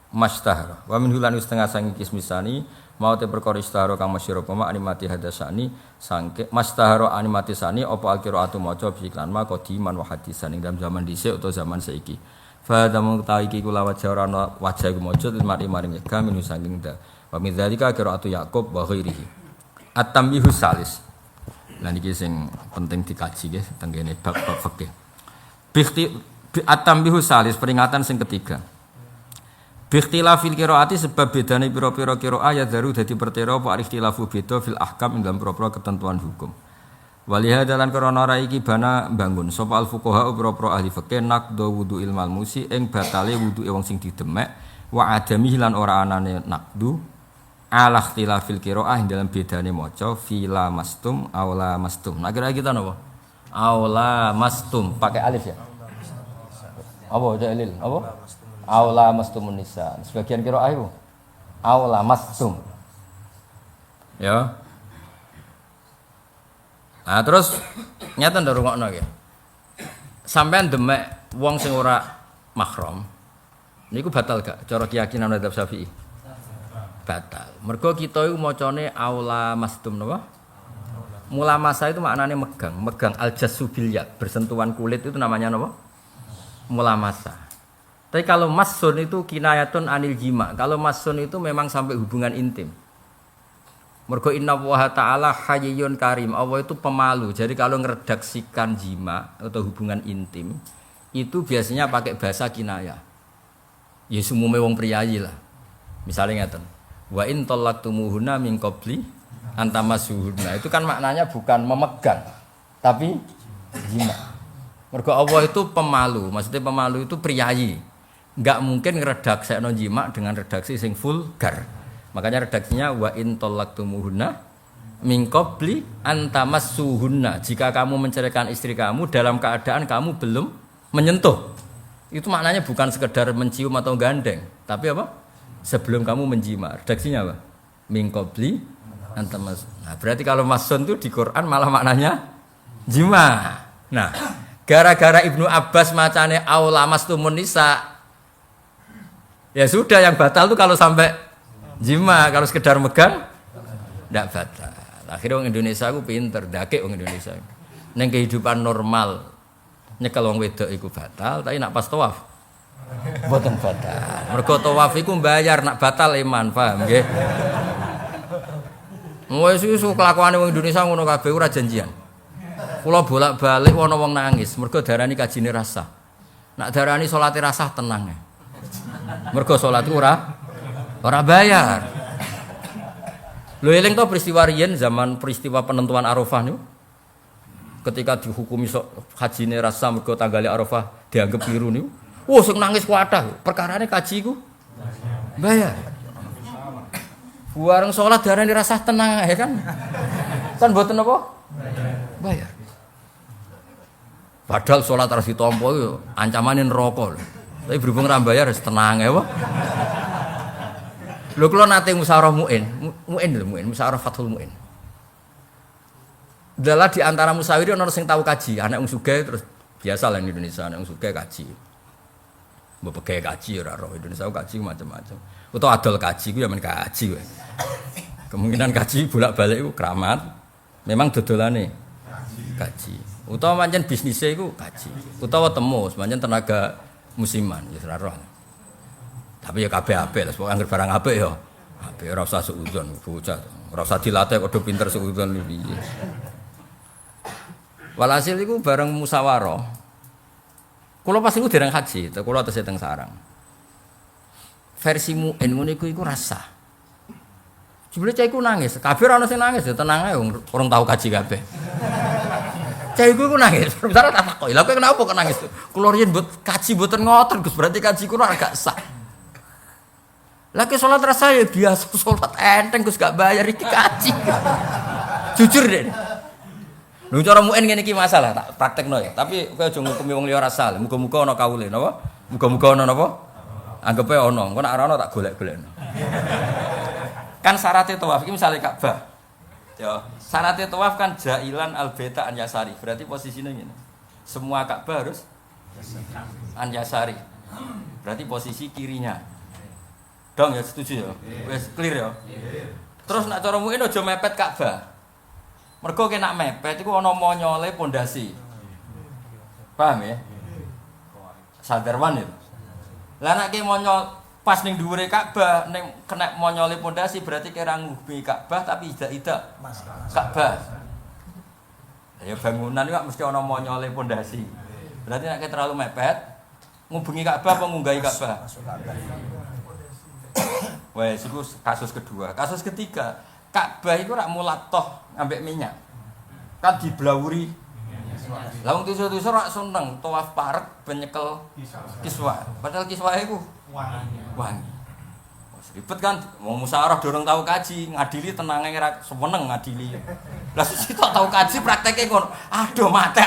mastahara wa min hulan setengah sangi kismisani mau te perkara istahara kang masyhur apa animati hadasani sangke mastahara animati sani apa alqiraatu maca bi iklan ma qadiman wa hadisan ing dalam zaman dhisik utawa zaman saiki fa damu ta iki kula wajah ora ana wajah iku maca mari-mari nyegah minu saking da wa min dzalika qiraatu Yaqub wa ghairihi at-tambihu salis lan iki sing penting dikaji nggih teng kene bab fikih at-tambihu salis peringatan sing ketiga. Bikhtilafil qiraati sebab bedane pira-pira qiraah ya daru dadi pertera apa ikhtilafu beda fil ahkam ing dalam pira-pira ketentuan hukum. Walihada lan krana ra iki bana bangun sapa al fuqaha pira-pira ahli fikih naqdu wudu ilmal musi ing batale wuduke wong sing didemek wa adami lan ora anane naqdu ala ikhtilafil qiraah ing dalam bedane maca fila mastum aula mastum. Nah kira kita napa? Aula mastum pakai alif ya. Apa dalil? Apa? Aula mastumun nisa. Sebagian qiraah itu aula mastum. Ya. Nah, terus nyata ndak rungokno iki. Sampeyan demek wong sing ora mahram. Niku batal gak cara keyakinan madzhab Syafi'i? Batal. Mergo kita iku macane aula mastum napa? Mulamasa itu maknanya megang, megang al-jassu bil yad, bersentuhan kulit itu namanya napa? Mulamasa. Tapi kalau masun itu kinayatun anil jima. Kalau masun itu memang sampai hubungan intim. Mergo inna wa ta'ala hayyun karim. Allah itu pemalu. Jadi kalau ngeredaksikan jima atau hubungan intim itu biasanya pakai bahasa kinayah. Ya sumume wong priyayi lah. Misalnya ngeten. Wa in talaqtumuhunna min qabli antamasuhunna. Itu kan maknanya bukan memegang, tapi jima. Mergo Allah itu pemalu. Maksudnya pemalu itu priyayi. Enggak mungkin ngredaksekno jima dengan redaksi sing vulgar. Makanya redaksinya wa in talaqtumuhunna min qabli antamassuhunna. Jika kamu menceraikan istri kamu dalam keadaan kamu belum menyentuh. Itu maknanya bukan sekedar mencium atau gandeng, tapi apa? Sebelum kamu menjima. Redaksinya apa? Min qabli antamas. Nah, berarti kalau masun itu di Quran malah maknanya jima. Nah, gara-gara Ibnu Abbas macane aula mastumun nisa. Ya sudah yang batal tuh kalau sampai jima, kalau sekedar megang ndak batal. Akhirnya orang Indonesia aku pinter, dakek orang Indonesia. Neng kehidupan normal nyekel wong wedok iku batal, tapi nak pas tawaf mboten batal. Mergo tawaf iku mbayar, nak batal iman, paham nggih? Wes iso kelakuane wong Indonesia ngono kabeh ora janjian. Kula bolak-balik ana wong nangis, mergo darani kajine rasah. Nak darani salate rasah tenang. Mergo salat ora bayar. Lho eling to peristiwa riyen zaman peristiwa penentuan Arafah niku. Ketika dihukumi hajine rasa mergo tanggale Arafah dianggap keliru niku. Wah sing nangis kuatah, perkarane kaji iku bayar. Bareng salat darane rasah tenang ae kan. Kan mboten apa? Bayar. Padahal salat harus ditampa yo ancamane neraka lho. Tapi berhubung ra bayar wis tenang ae wae. Lho kula nate musyawarah muin musyawarah Fathul Muin. Adalah di antara musyawarah ana sing tahu kaji, anak wong sugih terus biasa lah di Indonesia anak wong sugih kaji. Mbok pegawai kaji ora roh Indonesia kaji macam-macam. Utawa adol kaji ku ya men kaji wae. Kemungkinan kaji bolak-balik iku keramat. Memang dodolane kaji. Utawa pancen bisnise iku kaji. Utawa temu pancen tenaga musiman ya ora roh. Tapi ya kabeh apik lah, pokoke anggere barang apik ya. Apik ora usah suudzon bocah. Ora usah dilatih kok do pinter suudzon piye. Walhasil iku bareng musyawarah. Kula pas iku dereng haji, kula tesih teng sarang. Versi muin ngono iku rasah. Jebule cah iku nangis, kabeh ora ono sing nangis, ya tenang ae urung tau kaji kabeh. Cah iku nangis, besar tak takoki, lha kowe kenapa kok nangis? Kula riyen mbot kaji mboten ngoten Gus, berarti kaji kula agak sah. Lagi sholat rasa ya biasa sholat enteng Gus gak bayar iki kaji. Jujur deh. Lu cara muin ngene iki masalah tak praktekno ya. Tapi kowe aja ngukumi wong liya rasa. Muga-muga ana kawule napa? Muga-muga ana napa? Anggepe ana. Engko nek ora ana tak golek-golekno. Kan syaratnya tawaf iki misale Ka'bah. Ya, syaratnya tawaf kan jailan al-baita an yasari. Berarti posisinya ngene. Semua Ka'bah harus an yasari. Berarti posisi kirinya. Dong ya setuju ya. Wis clear ya. Terus nak cara muin aja mepet Ka'bah. Mergo kena mepet iku ana monyole pondasi. Paham ya? Sadarwan itu. Lah nek ki monyol pas ning dhuwure Ka'bah ning kena monyole pondasi berarti kira ngubi Ka'bah tapi ida-ida Ka'bah. Ya bangunan iku mesti ana monyole pondasi. Berarti nek terlalu mepet ngubungi Ka'bah apa ngunggahi Ka'bah? Wes iku kasus kedua. Kasus ketiga, Ka'bah iku rak mulatoh ambek minyak. Kan diblawuri. Lah wong tisu-tisu rak seneng tawaf parek ben nyekel kiswa. Padahal kiswa iku wangi. Wes ribet kan, mau musyawarah dorong tahu kaji, ngadili tenange ora seneng ngadili. Lah siji tok tahu kaji prakteke ngono. Aduh mate.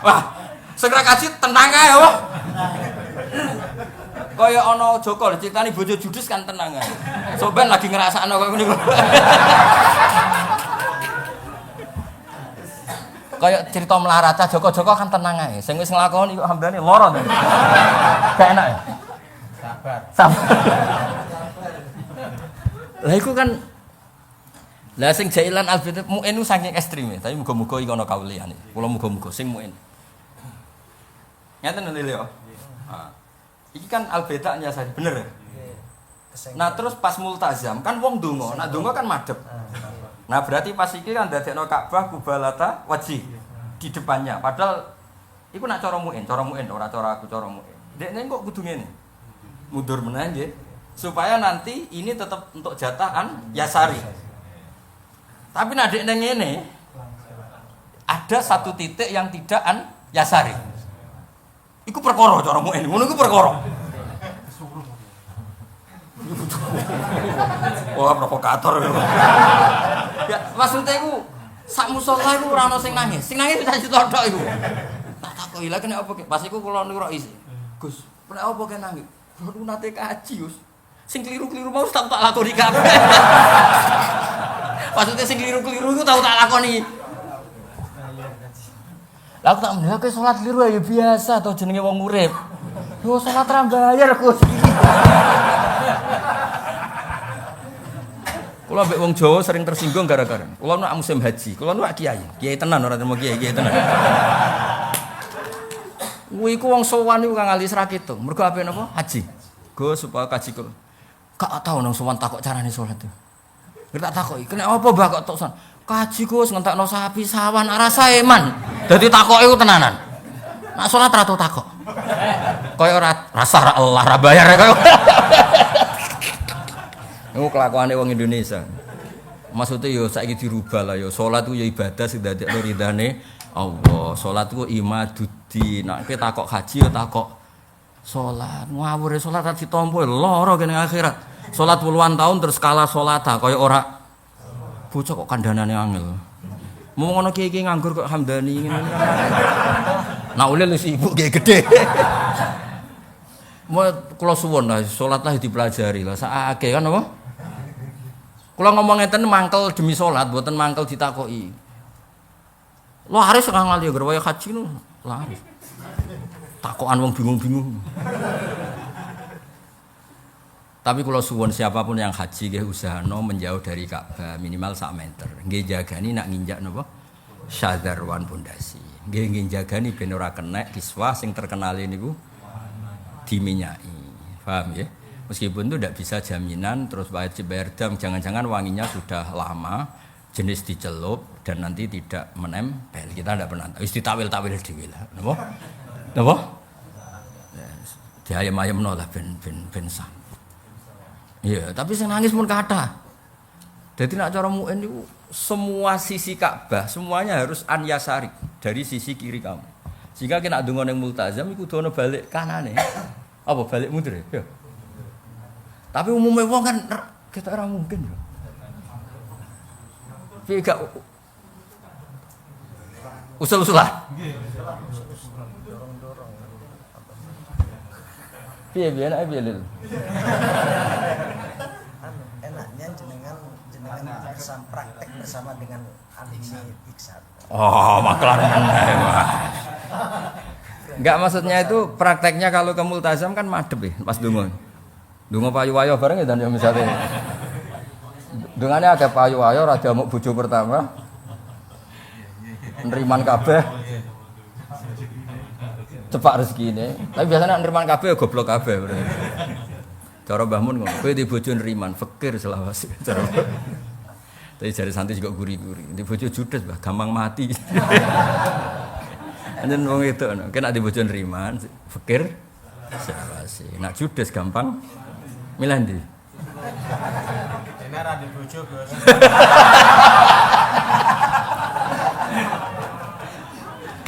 Wah, segera kaji tenang ae, wah. Kaya ana Joko ceritani bojo judes kan tenang ae. Soben lagi ngrasakno kaya ngene. Kaya cerita melarat Joko kan tenang ae. Sing wis nglakoni kok hambane lara to. Gak enak ya? Sabar. Lah iku kan lah sing jailan Albert Muin ku saking ekstreme, tapi muga-muga iki ana kawuliyane. Kula muga-muga sing Muin. Ngeten lho yo. Heeh. Iki kan Albeda nyasari bener ya? Nah terus pas multazam kan wong donga, nak donga kan madhep. Nah berarti pas iki kan dadekno Ka'bah kubalata wajih di depannya. Padahal iku nak cara Muin ora cara aku cara Muin. Dekne kok kudu ngene. Mundur meneh nggih. Supaya nanti ini tetap untuk jatahan Yasari. Tapi nak dekne ngene ada satu titik yang tidak Yasari. Iku perkara cara Muin, ngono iku perkara. Wah, provokator. Ya, maksudnya iku sak musala iku ora ono sing nangis. Sing nangis tak tok iku. Tak takoki lha kene apa ki? Pas iku kula niru isi. Gus, kena apa kene nangis? Kulo nate kaji, Gus. Sing keliru-keliru mau tak lakoni kabeh. Maksudnya sing keliru-keliru iku tau tak lakoni. Lah aku tak mendelok salat keliru ya biasa to jenenge wong urip. Yo salat ra bayar Gus. Kula mbek wong Jawa sering tersinggung gara-gara. Kula nak musim haji, kula nak kiai tenan ora terima kiai tenan. Kuwi ku wong sowan niku Kang Ali ra ketung. Mergo ape napa? Haji. Gus supaya kaji kula. Gak tau nang sowan takok carane salat tuh. Ngerti tak takoki, kena apa Mbah kok tok son? Kaji Gus ngentekno sapi sawan rasa eman. Dadi takoke ku tenanan. Nak salat ra tau takok. Kaya ora rasa Allah ra bayar kaya. Iku kelakuane wong Indonesia. Maksudnya yo saiki dirubah lah yo. Salat ku yo ibadah sing dadekno ridane Allah. Salat ku imaduddin. Nek kowe takok haji yo takok salat. Ngawur salat ra ditampa lara kene akhirat. Salat puluhan tahun terus kalah salat kaya ora bocah kok kandhanane angel. Mau ngono kiye-kiye nganggur kok hamdani ngene. Nah ulil wis ibu kiye gedhe. Mau kula suwun lah salat lah dipelajari lah sakake kan apa? Kula ngomong ngeten mangkel demi salat, mboten mangkel ditakoki. Laris kang ngali gerwaya haji nu, laris. Takokan wong bingung-bingung. Tapi kula suwun siapapun yang haji nggih usahano menjauh dari Ka'bah minimal sak meter. Nggih jagani nak nginjak napa? Syadarwan pondasi. Nggih jagani ben ora kenek kiswah sing terkenal niku diminyai. Paham ya? Meskipun itu tidak bisa jaminan terus wajib bayar dam, jangan-jangan wanginya sudah lama, jenis dicelup dan nanti tidak menempel. Kita tidak pernah. Wis ditawil-tawil dhewe lah. Napa? Napa? Diayem-ayem no lah ben sah. Iya, tapi sing nangis pun kathah. Jadi nak cara Muin itu semua sisi Ka'bah semuanya harus an yasari dari sisi kiri kamu. Jika kena donga ning multazam iku dono balik kanane. Apa balik mundur ya? Tapi umumnya wong kan kita ora mungkin yo. Piye gak usul-usulan? Piye enak piye lho. Enaknya jenengan praktek bersama dengan alumni Iksar. Oh, maklar meneh. Enggak maksudnya itu prakteknya kalau ke multazam kan madhep ya pas donga. Donga payu-wayo bareng ya dan misalnya. Dungane akeh payu-wayo ra diamuk bojo pertama. Neriman kabeh. Cepak rezekine. Tapi biasanya neriman kabeh ya goblok kabeh. Cara Mbah Mun ngono, kowe di bojo neriman, fakir selawase. Tapi jare santri juga guri-guri. Di bojo judes, Mbah, gampang mati. Anjen wong itu kena di bojo neriman, fakir selawase. Nak judes gampang milih ndi? Enak ra di bojo, Gus.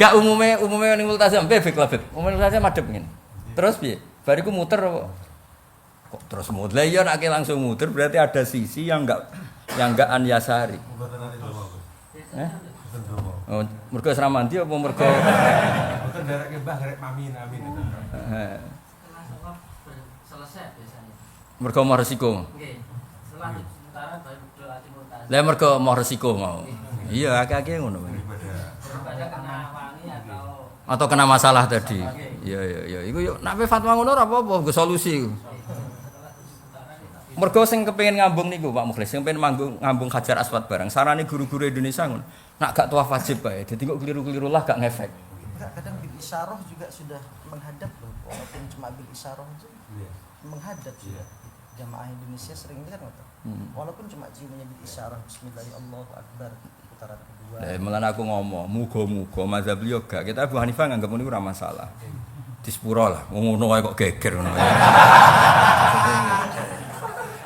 Gak umume ning multazam bebek lah, Beb. Umume multazam madhep ngene. Terus piye? Bariku muter apa? Kok terus muter? Lah iya nek langsung muter berarti ada sisi yang enggak an yasari. Oh, mergo wis ra mandi apa mergo Mboten ndereke Mbah garek mami amin. Mergo mau resiko. Nggih. Sementara doa simultan. Lah mergo mau resiko mau. Iya, akeh-akeh ngono. Daripada kena wangi Atau kena masalah tadi. Iya. Iku yo nek fatwa ngono ora apa-apa, nggo solusi. Mergo sing kepengin ngambung niku Pak Mukhlis, sing pengen ngambung Hajar Aswad bareng. Sarane guru-guru Indonesia ngono. Nak gak tawaf wajib bae. Dadi kok keliru-keliru lah gak ngefek. Enggak, kadang bil isyarah juga sudah menghadap loh. Walaupun cuma bil isyarah itu menghadap juga. Jamaah Indonesia sering lihat nggak tuh? Walaupun cuma ciumnya bil isyarah Bismillahirrahmanirrahim Allahu Akbar putaran kedua. Mulane aku ngomong, muga-muga mazhab liya gak. Kita Abu Hanifah nganggep niku ora masalah. Di sepuro lah, ngono wae kok geger ngono.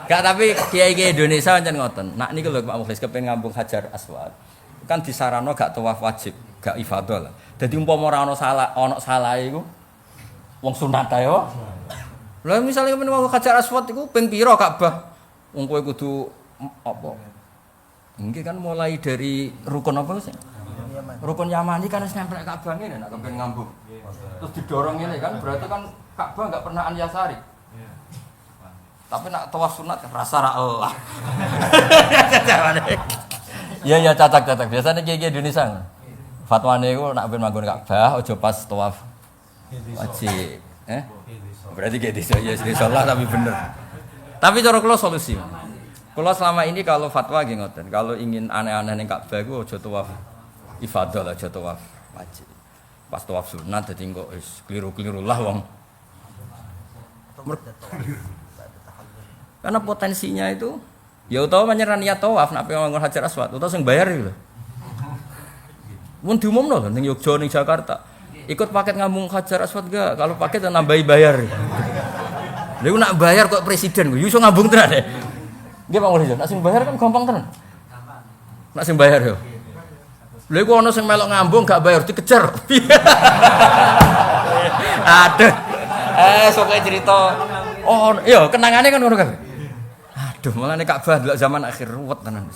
Gak, tapi kiai-kiai Indonesia pancen ngoten. Nak niku lho Pak Mukhlis kepen ngambung Hajar Aswad. Kan disarano gak tawaf wajib, gak ifadah lah. Dadi umpama ora ana salah iku wong sunat ae yo. Lah misale kepen ngambung Hajar Aswad iku ping pira Ka'bah? Wong kowe kudu apa? Nggih kan mulai dari rukun apa sih? Rukun Yamani kan wis nempel Ka'bah ngene nek kepen ngambung. Terus didorong ngene kan berarti kan Ka'bah enggak pernah an yasari. Tapi nak tawaf sunat rasa ra Allah. Iya catak-catak. Biasanya kiai Indonesia. Fatwane iku nak ben manggon Ka'bah aja pas tawaf wajib. Berarti kayak desa ya desa lah tapi bener. Tapi cara kula solusi. Kula selama ini kalau fatwa nggih ngoten. Kalau ingin aneh-aneh ning Ka'bah iku aja tawaf ifadah lah, aja tawaf wajib. Pas tawaf sunat dadi kok wis kliru-kliru lah wong. Karena potensinya itu ya utawa menyerah niat tawaf nek pengen Hajar Aswad utawa sing bayar iki lho. Mun diumumno lho ning Yogya ning Jakarta. Ikut paket ngambung Hajar Aswad enggak? Kalau paket nambahi bayar. Lha nak bayar kok presiden yo iso ngambung tenan deh. Nggih Pak Mulyadi, nek sing bayar kan gampang tenan. Gampang. Nek sing bayar yo. Lha iku ana sing melok ngambung gak bayar dikejar. Aduh. Sok cerita. Oh, iya kenangane kan ngono kabeh. Aduh, mulane Ka'bah delok zaman akhir ruwet tenan.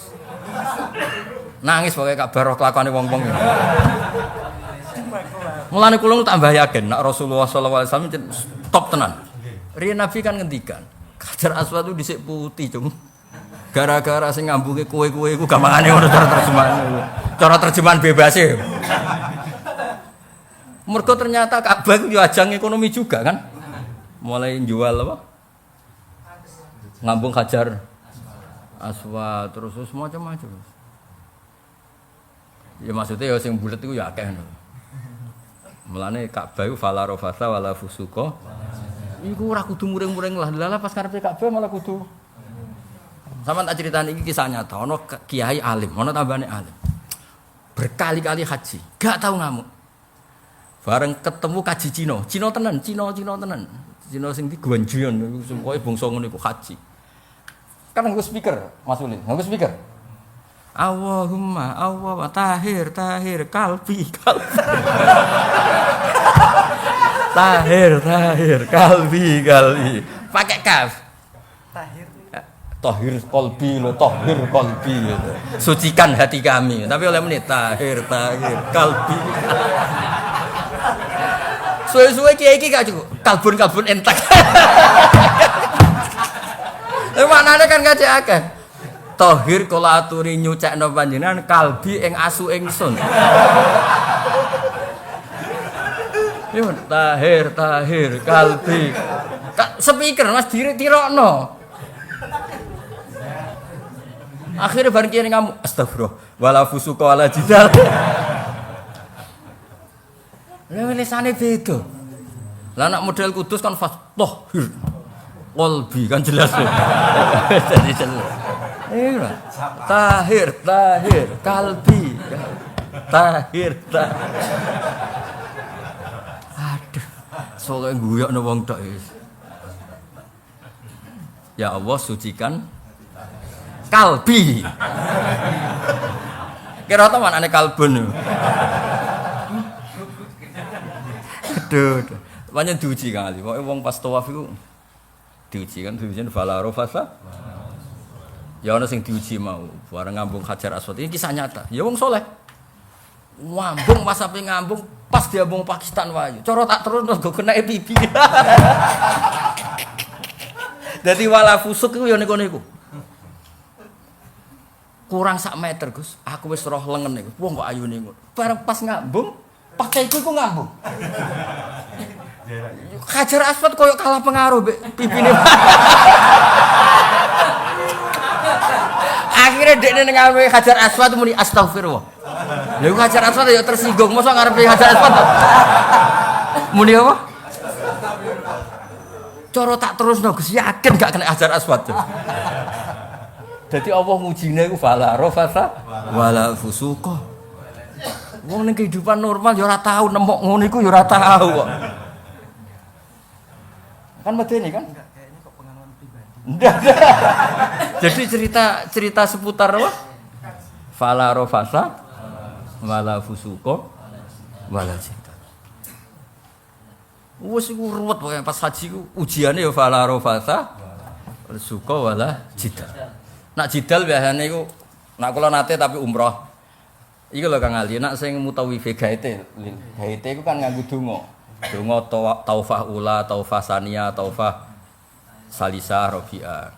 Nangis pokoke Ka'bah roh kelakuane wong-wong. Mulane kula tak mbayaken nek Rasulullah sallallahu alaihi wasallam top tenan. Riyen Nabi kan ngendikan, Hajar Aswad itu dhisik putih, Cung. Gara-gara sing ngambunge kowe-kowe iku gampangane ngono cara terjemahan. Cara terjemahan bebas e. Mergo ternyata Ka'bah itu ajang ekonomi juga kan. Mulai jual apa? Ngambung Hajar Aswad terus macam-macam. Ya maksudnya ya sing bulet iku ya akeh ngono. Mulane Ka'bah iku fala rafasa wala fusuqa. Iku ora kudu muring-muring lah. Lah pas karepe Ka'bah malah kudu. Sama tak critani iki kisah nyata. Ono kiai alim, ono tambane alim. Berkali-kali haji, gak tahu ngamuk. Bareng ketemu kaji Cina tenan, Cina tenan. Cina sing di Guanjuan iku pokoke bangsa ngono iku haji. Kan nggo speaker, Mas Ulin. Nggo speaker. Allahumma Allah tahir kalbi. Tahir kalbi. Pakai kaf. Tahir qalbi lo, tahir qalbi. Sucikan hati kami. Tapi oleh menit tahir kalbi. Suwe-suwe kiai iki gak cukup. Kalbun entek. Maknane kan gak akeh. Tahir kula aturi nyucekno panjenengan kalbi ing asu ingsun. Yo tahir kalbi. Speaker Mas ditirokno. Akhirnya bareng kiai ngamuk, astagfirullah, wala fusuqa wala jidal. Lah lisane beda. Lah anak model kudus kan tahir qalbi kan jelas. Jadi jelas. Iya. Tahir kalbi. Tahir. Aduh. Soale guyokno wong tok iki. Ya Allah sucikan kalbi. Kira ta manane kalbun. Aduh. Banyak diuji kali. Pokoke wong pas tawaf iku diuji kan diuji fala rafasa. Ya ana sing diuji mau, bareng ngambung Hajar Aswad. Ini kisah nyata. Ya wong saleh. Ngambung pas ape ngambung pas diambung Pakistan wae. Cara tak terus nggo kena pipi. Dadi wala fusuk iku ya niku. Kurang sak meter, Gus. Aku wis roh lengen iku. Wong kok ayune ngono. Bareng pas ngambung, pakaiku iku ngambung. Hajar Aswad koyo kalah pengaruh mbek pipine. Akhirnya dekne ning ngarepe Hajar Aswad muni astagfirullah. Lha iku Hajar Aswad ya tersinggung, mosok ngarepe Hajar Aswad. Muni apa? Cara tak terusno Gus, yakin gak kena Hajar Aswad. Dadi Allah ngujine iku fala rafasa wala fusuqa. Wong ning kehidupan normal ya ora tau nemok ngono iku ya ora tau kok. Kan medeni kan? Enggak, kayaknya kok pengalaman pribadi. Enggak. Jadi cerita seputar apa? Fala rafasa wala fusuqa wala cinta. Wes iku ruwet pokoke pas haji ku ujiane ya fala rafasa suqa wala cinta. Nak jidal biasane iku nak kula nate tapi umroh. Iku lho Kang Ali, nak sing mutawife gaite. Gaite iku kan nganggo donga. Donga taufah ula, taufah sania, taufah salisa, rabi'ah.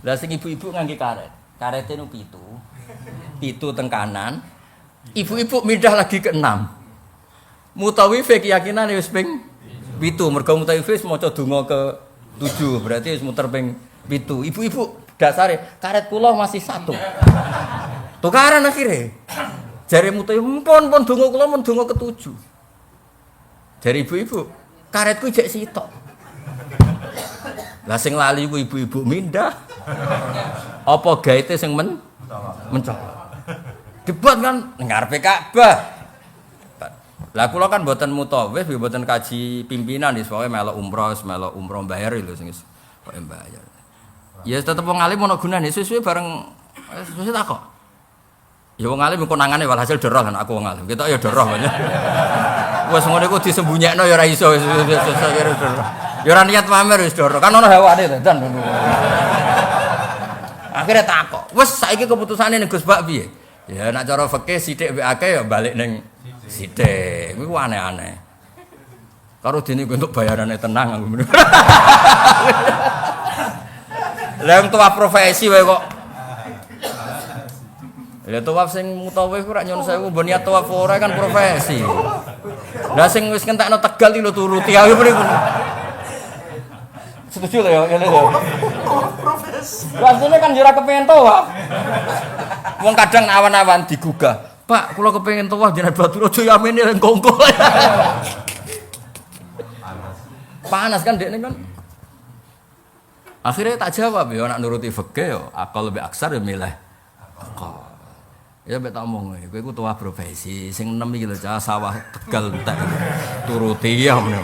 Lah sing ibu-ibu ngangge karet. Karete nu 7. 7 teng kanan. Ibu-ibu mindah lagi ke 6. Mutawife keyakinane wis ping 7. Mergo mutawife wis maca donga ke 7. Berarti wis muter ping 7. Ibu-ibu dasare karet kula masih 1. Tukaran akhirnya. Jare mutawi pun donga kula mun donga ke 7. Jare ibu-ibu, karetku jek sitok. Lah sing lali ku ibu-ibu mindah. Apa gaite sing mencolok. Debat kan ngarepe Ka'bah. Lah kula kan mboten mutawif, mboten kaji pimpinan wis pokoke melok umroh bayar lho sing wis pokoke bayar. Ya tetep wong alim ono gunane, suwe-suwe bareng suwe tak kok. Ya wong alim konangane walhasil doroh kan aku wong alim. Ketok ya doroh banyak. Wes ngono iku disembunyiekno ya ora iso wis doroh. Ya ora niat pamer wis doroh. Kan ono hawane to, Dan. Akhire tak kok. Wes saiki keputusane ning Gus Bak piye? Ya nek cara fikih sithik mbek akeh ya balik ning sithik. Iku aneh-aneh. Karo dene untuk bayarane tenang aku. Lah wong tuwa profesi wae kok. Lah tuwaf sing mutawif ora nyon sewu mbon niat tuwaf ora kan profesi. Lah sing wis ngentekno Tegal iki lho turuti ae mriku. Setuju lho ya ngene lho. Profesi. Rasane kan yo ora kepengin tuwaf. Wong kadang awan-awan digugah. Pak, kula kepengin tuwaf jenengan Batur aja yamene ning kongko. Panas kan dekne kan. Akhirnya tak jawab ya nak nuruti fikih ya akal lebih aksar ya milih akal. Ya mbek tak omong kowe iku tuwa profesi sing 6 iki lho cah sawah Tegal entek turuti ya ngono.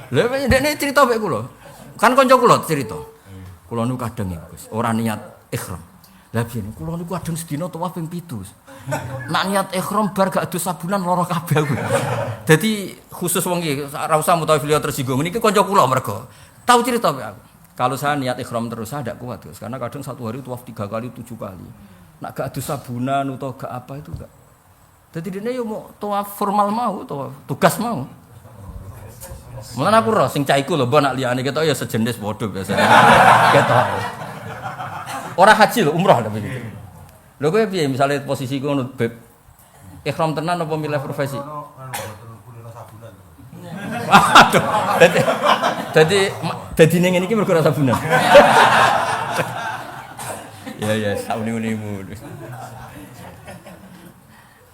Lha dekne cerita mbek kula. Kan kanca kula cerita. Kula niku kadang ya Gus, ora niat ihram. Lah piye kula niku kadang sedina tuwaf ping 7. Nak niat ihram bar gak ado sabunan lara kabeh aku. Dadi khusus wong iki ora usah mutawif liya tersinggung. Niki kanca kula mergo tahu cerita mbek aku. Kalau saya niat ihram terus saya tidak kuat Gus, karena kadang satu hari tuwaf 3 kali 7 kali. Nak gak ado sabunan atau gak apa itu enggak. Dadi dene yo mau tuwaf formal mau, tuwaf tugas mau. Mulane aku roh sing caiku lho, mbok nak liyane ketok ya sejenis padha biasane. Ketok. Ora haji lho, umroh tapi gitu. Lho kowe piye misale posisi ngono beb ihram tenan apa milih profesi? Aduh. Dadi ning ngene iki mergo ora sabunan. Ya sauni-unimu.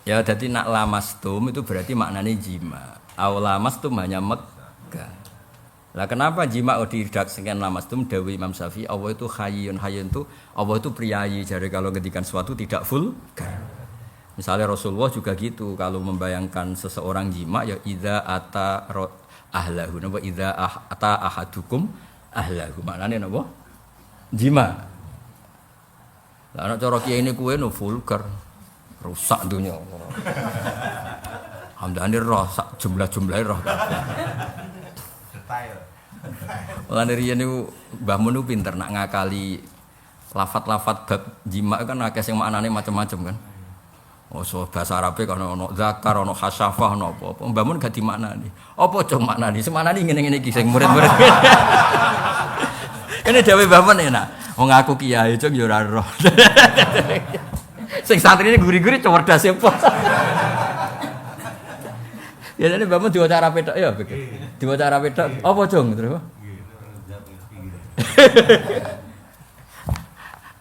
Ya dadi nak lamastum itu berarti maknanya jima. Aw lamastum hanya Mekah. Lah kenapa jima diredaksikan lamastum dawuh Imam Syafi'i Allah itu hayyun itu Allah itu priayi. Jadi kalau ngedikan sesuatu tidak vulgar. Misalnya Rasulullah juga gitu kalau membayangkan seseorang jima ya idza ata ahlahu napa idza ata ahadukum ahlahu maknane napa jima. Lah nek cara kiai ini kuwe no vulgar rusak dunya. Hamdani roh sak jumlah-jumlahe roh. Detail. Lan riyen niku Mbah Mun pinter nak ngakali lafat-lafat bab jima kan akeh sing maknane macam-macam kan. Oh, so bahasa Arabe kan ono zakar, ono hasyafah, ono apa-apa. Mbah Mun gak dimaknani. Apa cung maknani? Semaknani ngene-ngene iki sing murid-murid. Kene dhewe Mbah Mun enak. Wong aku kiai cung yo ora roh. Sing santrine guri-guri cerdas apa. Ya nek Mbah Mun diwaca Arabe tok ya begitu. Diwaca Arabe tok. Apa cung terus?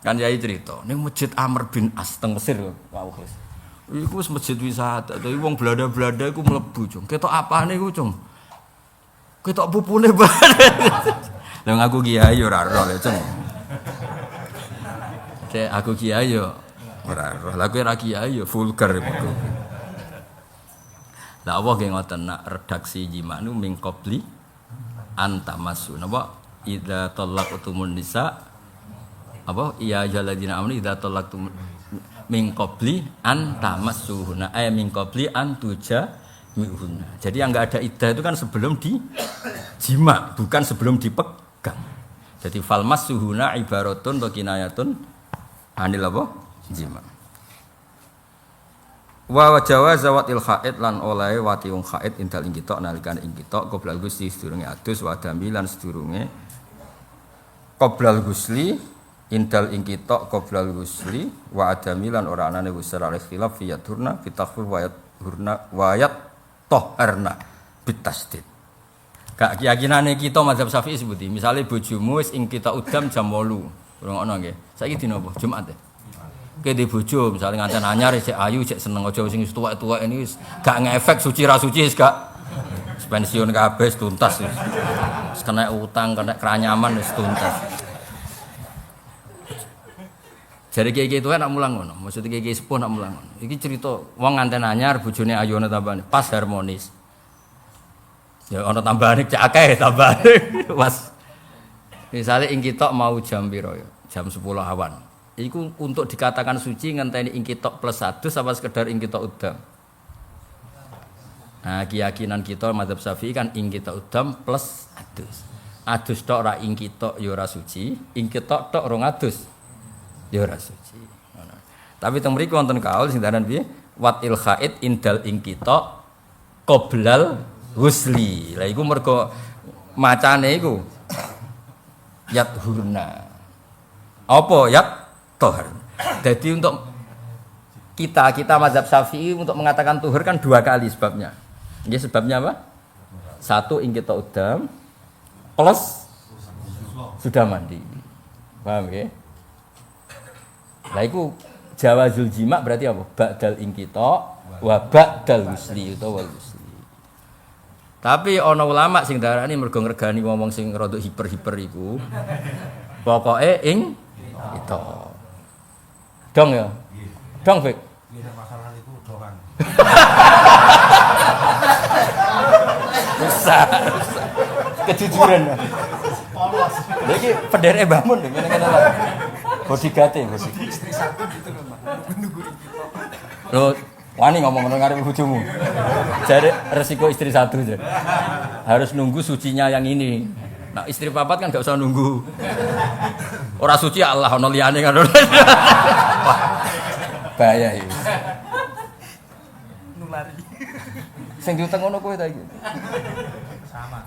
Kan yai cerita ning Masjid Amr bin As teng Mesir wau Gus. Iku wis masjid wisata, tapi wong Belanda-Belanda iku mlebu, Cung. Ketok apane iku, Cung? Ketok pupune banget. Lah aku kiai yo ora roh lho, Cung. Cek aku kiai yo ora roh. Lah kowe ora kiai yo vulgar iku. Lah apa ge ngoten nak redaksi jimanu min qabli antamasu. Napa idza talaqtumun nisa apa ya jaladina amni idza talaqtum min qabli an tamassuhuna min qabli an tujamihuna. Jadi yang enggak ada iddah itu kan sebelum dijima, bukan sebelum dipegang. Jadi fal massuhuna ibaratun wa kinayatun anil apa? Jima. Wa jawaza watil haid lan olahe wati wong haid indal ing kita nalikane ing kita qoblal gusli sedurunge adus wa damilan sedurunge qoblal gusli indal ing kita qoblal gusli wa adami lan ora anane gusl al ikhtilaf fi yadurna fi takhfif wa yat toharna bitasdid. Gak keyakinane kita mazhab Syafi'i sebuti misale bojomu wis ing kita udam jam 8 ngono nggih saiki dina apa Jumat ya ke di bojo misale nganten anyar sik ayu sik seneng aja sing tuwek-tuwek ini wis gak ngefek suci ra suci wis gak pensiun kabeh tuntas wis kena utang kena keranyaman wis tuntas. Jare kiai-kiai tuwa nak mulang ngono, maksud kiai-kiai sepuh nak mulang ngono. Iki cerita wong nganten anyar bojone ayu ana tambane, pas harmonis. Ya ana tambahane cek akeh tambahane. Was. Misale ing kitok mau jam piro ya? Jam 10 awan. Iku untuk dikatakan suci ngenteni ing kitok plus 1 apa sekedar ing kitok udam. Nah, keyakinan kita mazhab Syafi'i kan ing kitok udam plus adus. Adus tok ora ing kitok ya ora suci, ing kitok tok rong adus. Ya ora suci. Tapi teng mriku wonten kaul sing daran piye? Watil khaid indal ing kita qoblal husli. Lah iku mergo macane iku yathurna. Apa yat tohar. Jadi untuk kita mazhab Syafi'i untuk mengatakan tuhur kan 2 kali sebabnya. Nggih sebabnya apa? 1 ing kita udam plus sudah mandi. Paham nggih? Lah iku jawazul jima berarti apa? Ba'dal ingkita wa ba'dal husli utawa wal husli. Tapi ana ulama sing darani mergo ngregani wong sing rada hiper-hiper iku. Pokoke ing itu. Dong ya. Dong Fik. Nggih masalah iku dokan. Besar. Kejujuran. Polos. Lha iki pendere Mbah Mun ngene-ngene lho. Bodigate mesti. Istri satu gitu lho, Mbak. Menunggu itu. Loh, wani ngomong ngono ngarep bojomu. Jare resiko istri satu aja. Harus nunggu sucinya yang ini. Nah, istri papat kan enggak usah nunggu. Ora suci Allah ono liyane kan. Bahaya iki. Nulari. Sing diutang ngono kowe ta iki. Sama.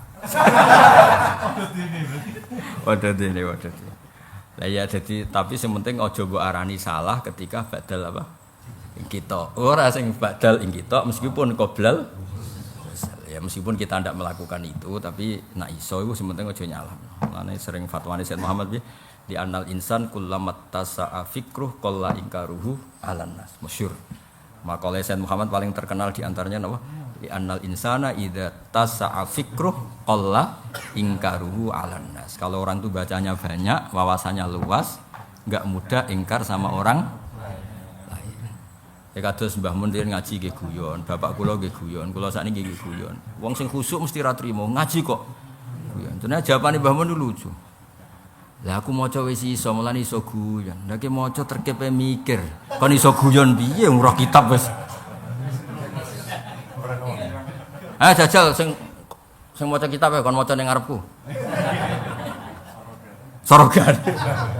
Waduh dene. Lah ya jadi tapi sing penting aja mbok arani salah ketika badal apa? Ing kita. Ora sing badal ing kita meskipun qoblal ya meskipun kita ndak melakukan itu tapi nak iso iku sing penting aja nyalah. Lane sering fatwane Said Muhammad di annal insan kullamat tasa'a fikruh qalla inkaruhu 'alan nas. Masyhur. Makalah Said Muhammad paling terkenal di antaranya apa? Di annal insana idza tasa'a fikruh qalla ingkaruhu 'alan nas. Kalau orang itu bacanya banyak, wawasannya luas, enggak mudah ingkar sama orang lain. Ya kados Mbah Mun ngaji nggih guyon, bapak kula nggih guyon, kula sakniki nggih guyon. Wong sing khusuk mesti ra trimo, ngaji kok. Guyon. Ternyata jawabane Mbah Mun lucu. Lah aku maca wis iso, mulane iso guyon. Lah ki maca terkepe mikir. Kon iso guyon piye roh kitab wis. Ah jajal sing maca kitab kon maca ning ngarepku. Sorogan.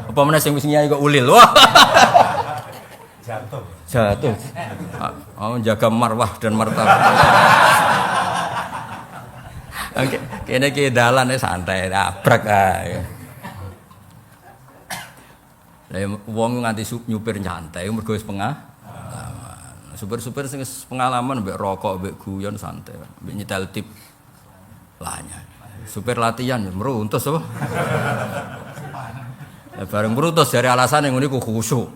Apa meneh sing wis nyai kok ulil. Wah. Jatuh. Oh, jaga marwah dan martabat. Oke, kene ki dalane santai, nabrak ae. Lah wong nganti nyupir nyantai mergo wis pengalaman. Supir-supir sing pengalaman mbek rokok, mbek guyon santai, mbek nyetel tip lanya. Supir latihan meruntus apa? Ya bareng meruntus dari alasan yang ngene ku khusyuk.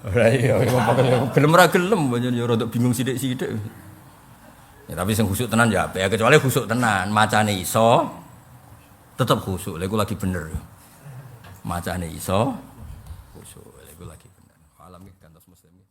Ora iya gelem ra gelem pancen ya rada bingung sithik-sithik. Ya tapi sing khusyuk tenan ya apik, kecuali khusyuk tenan, macane iso tetep khusyuk. Lha iku lagi bener. Macane iso khusyuk. Lha iku lagi bener. Alam iki gantos muslimin.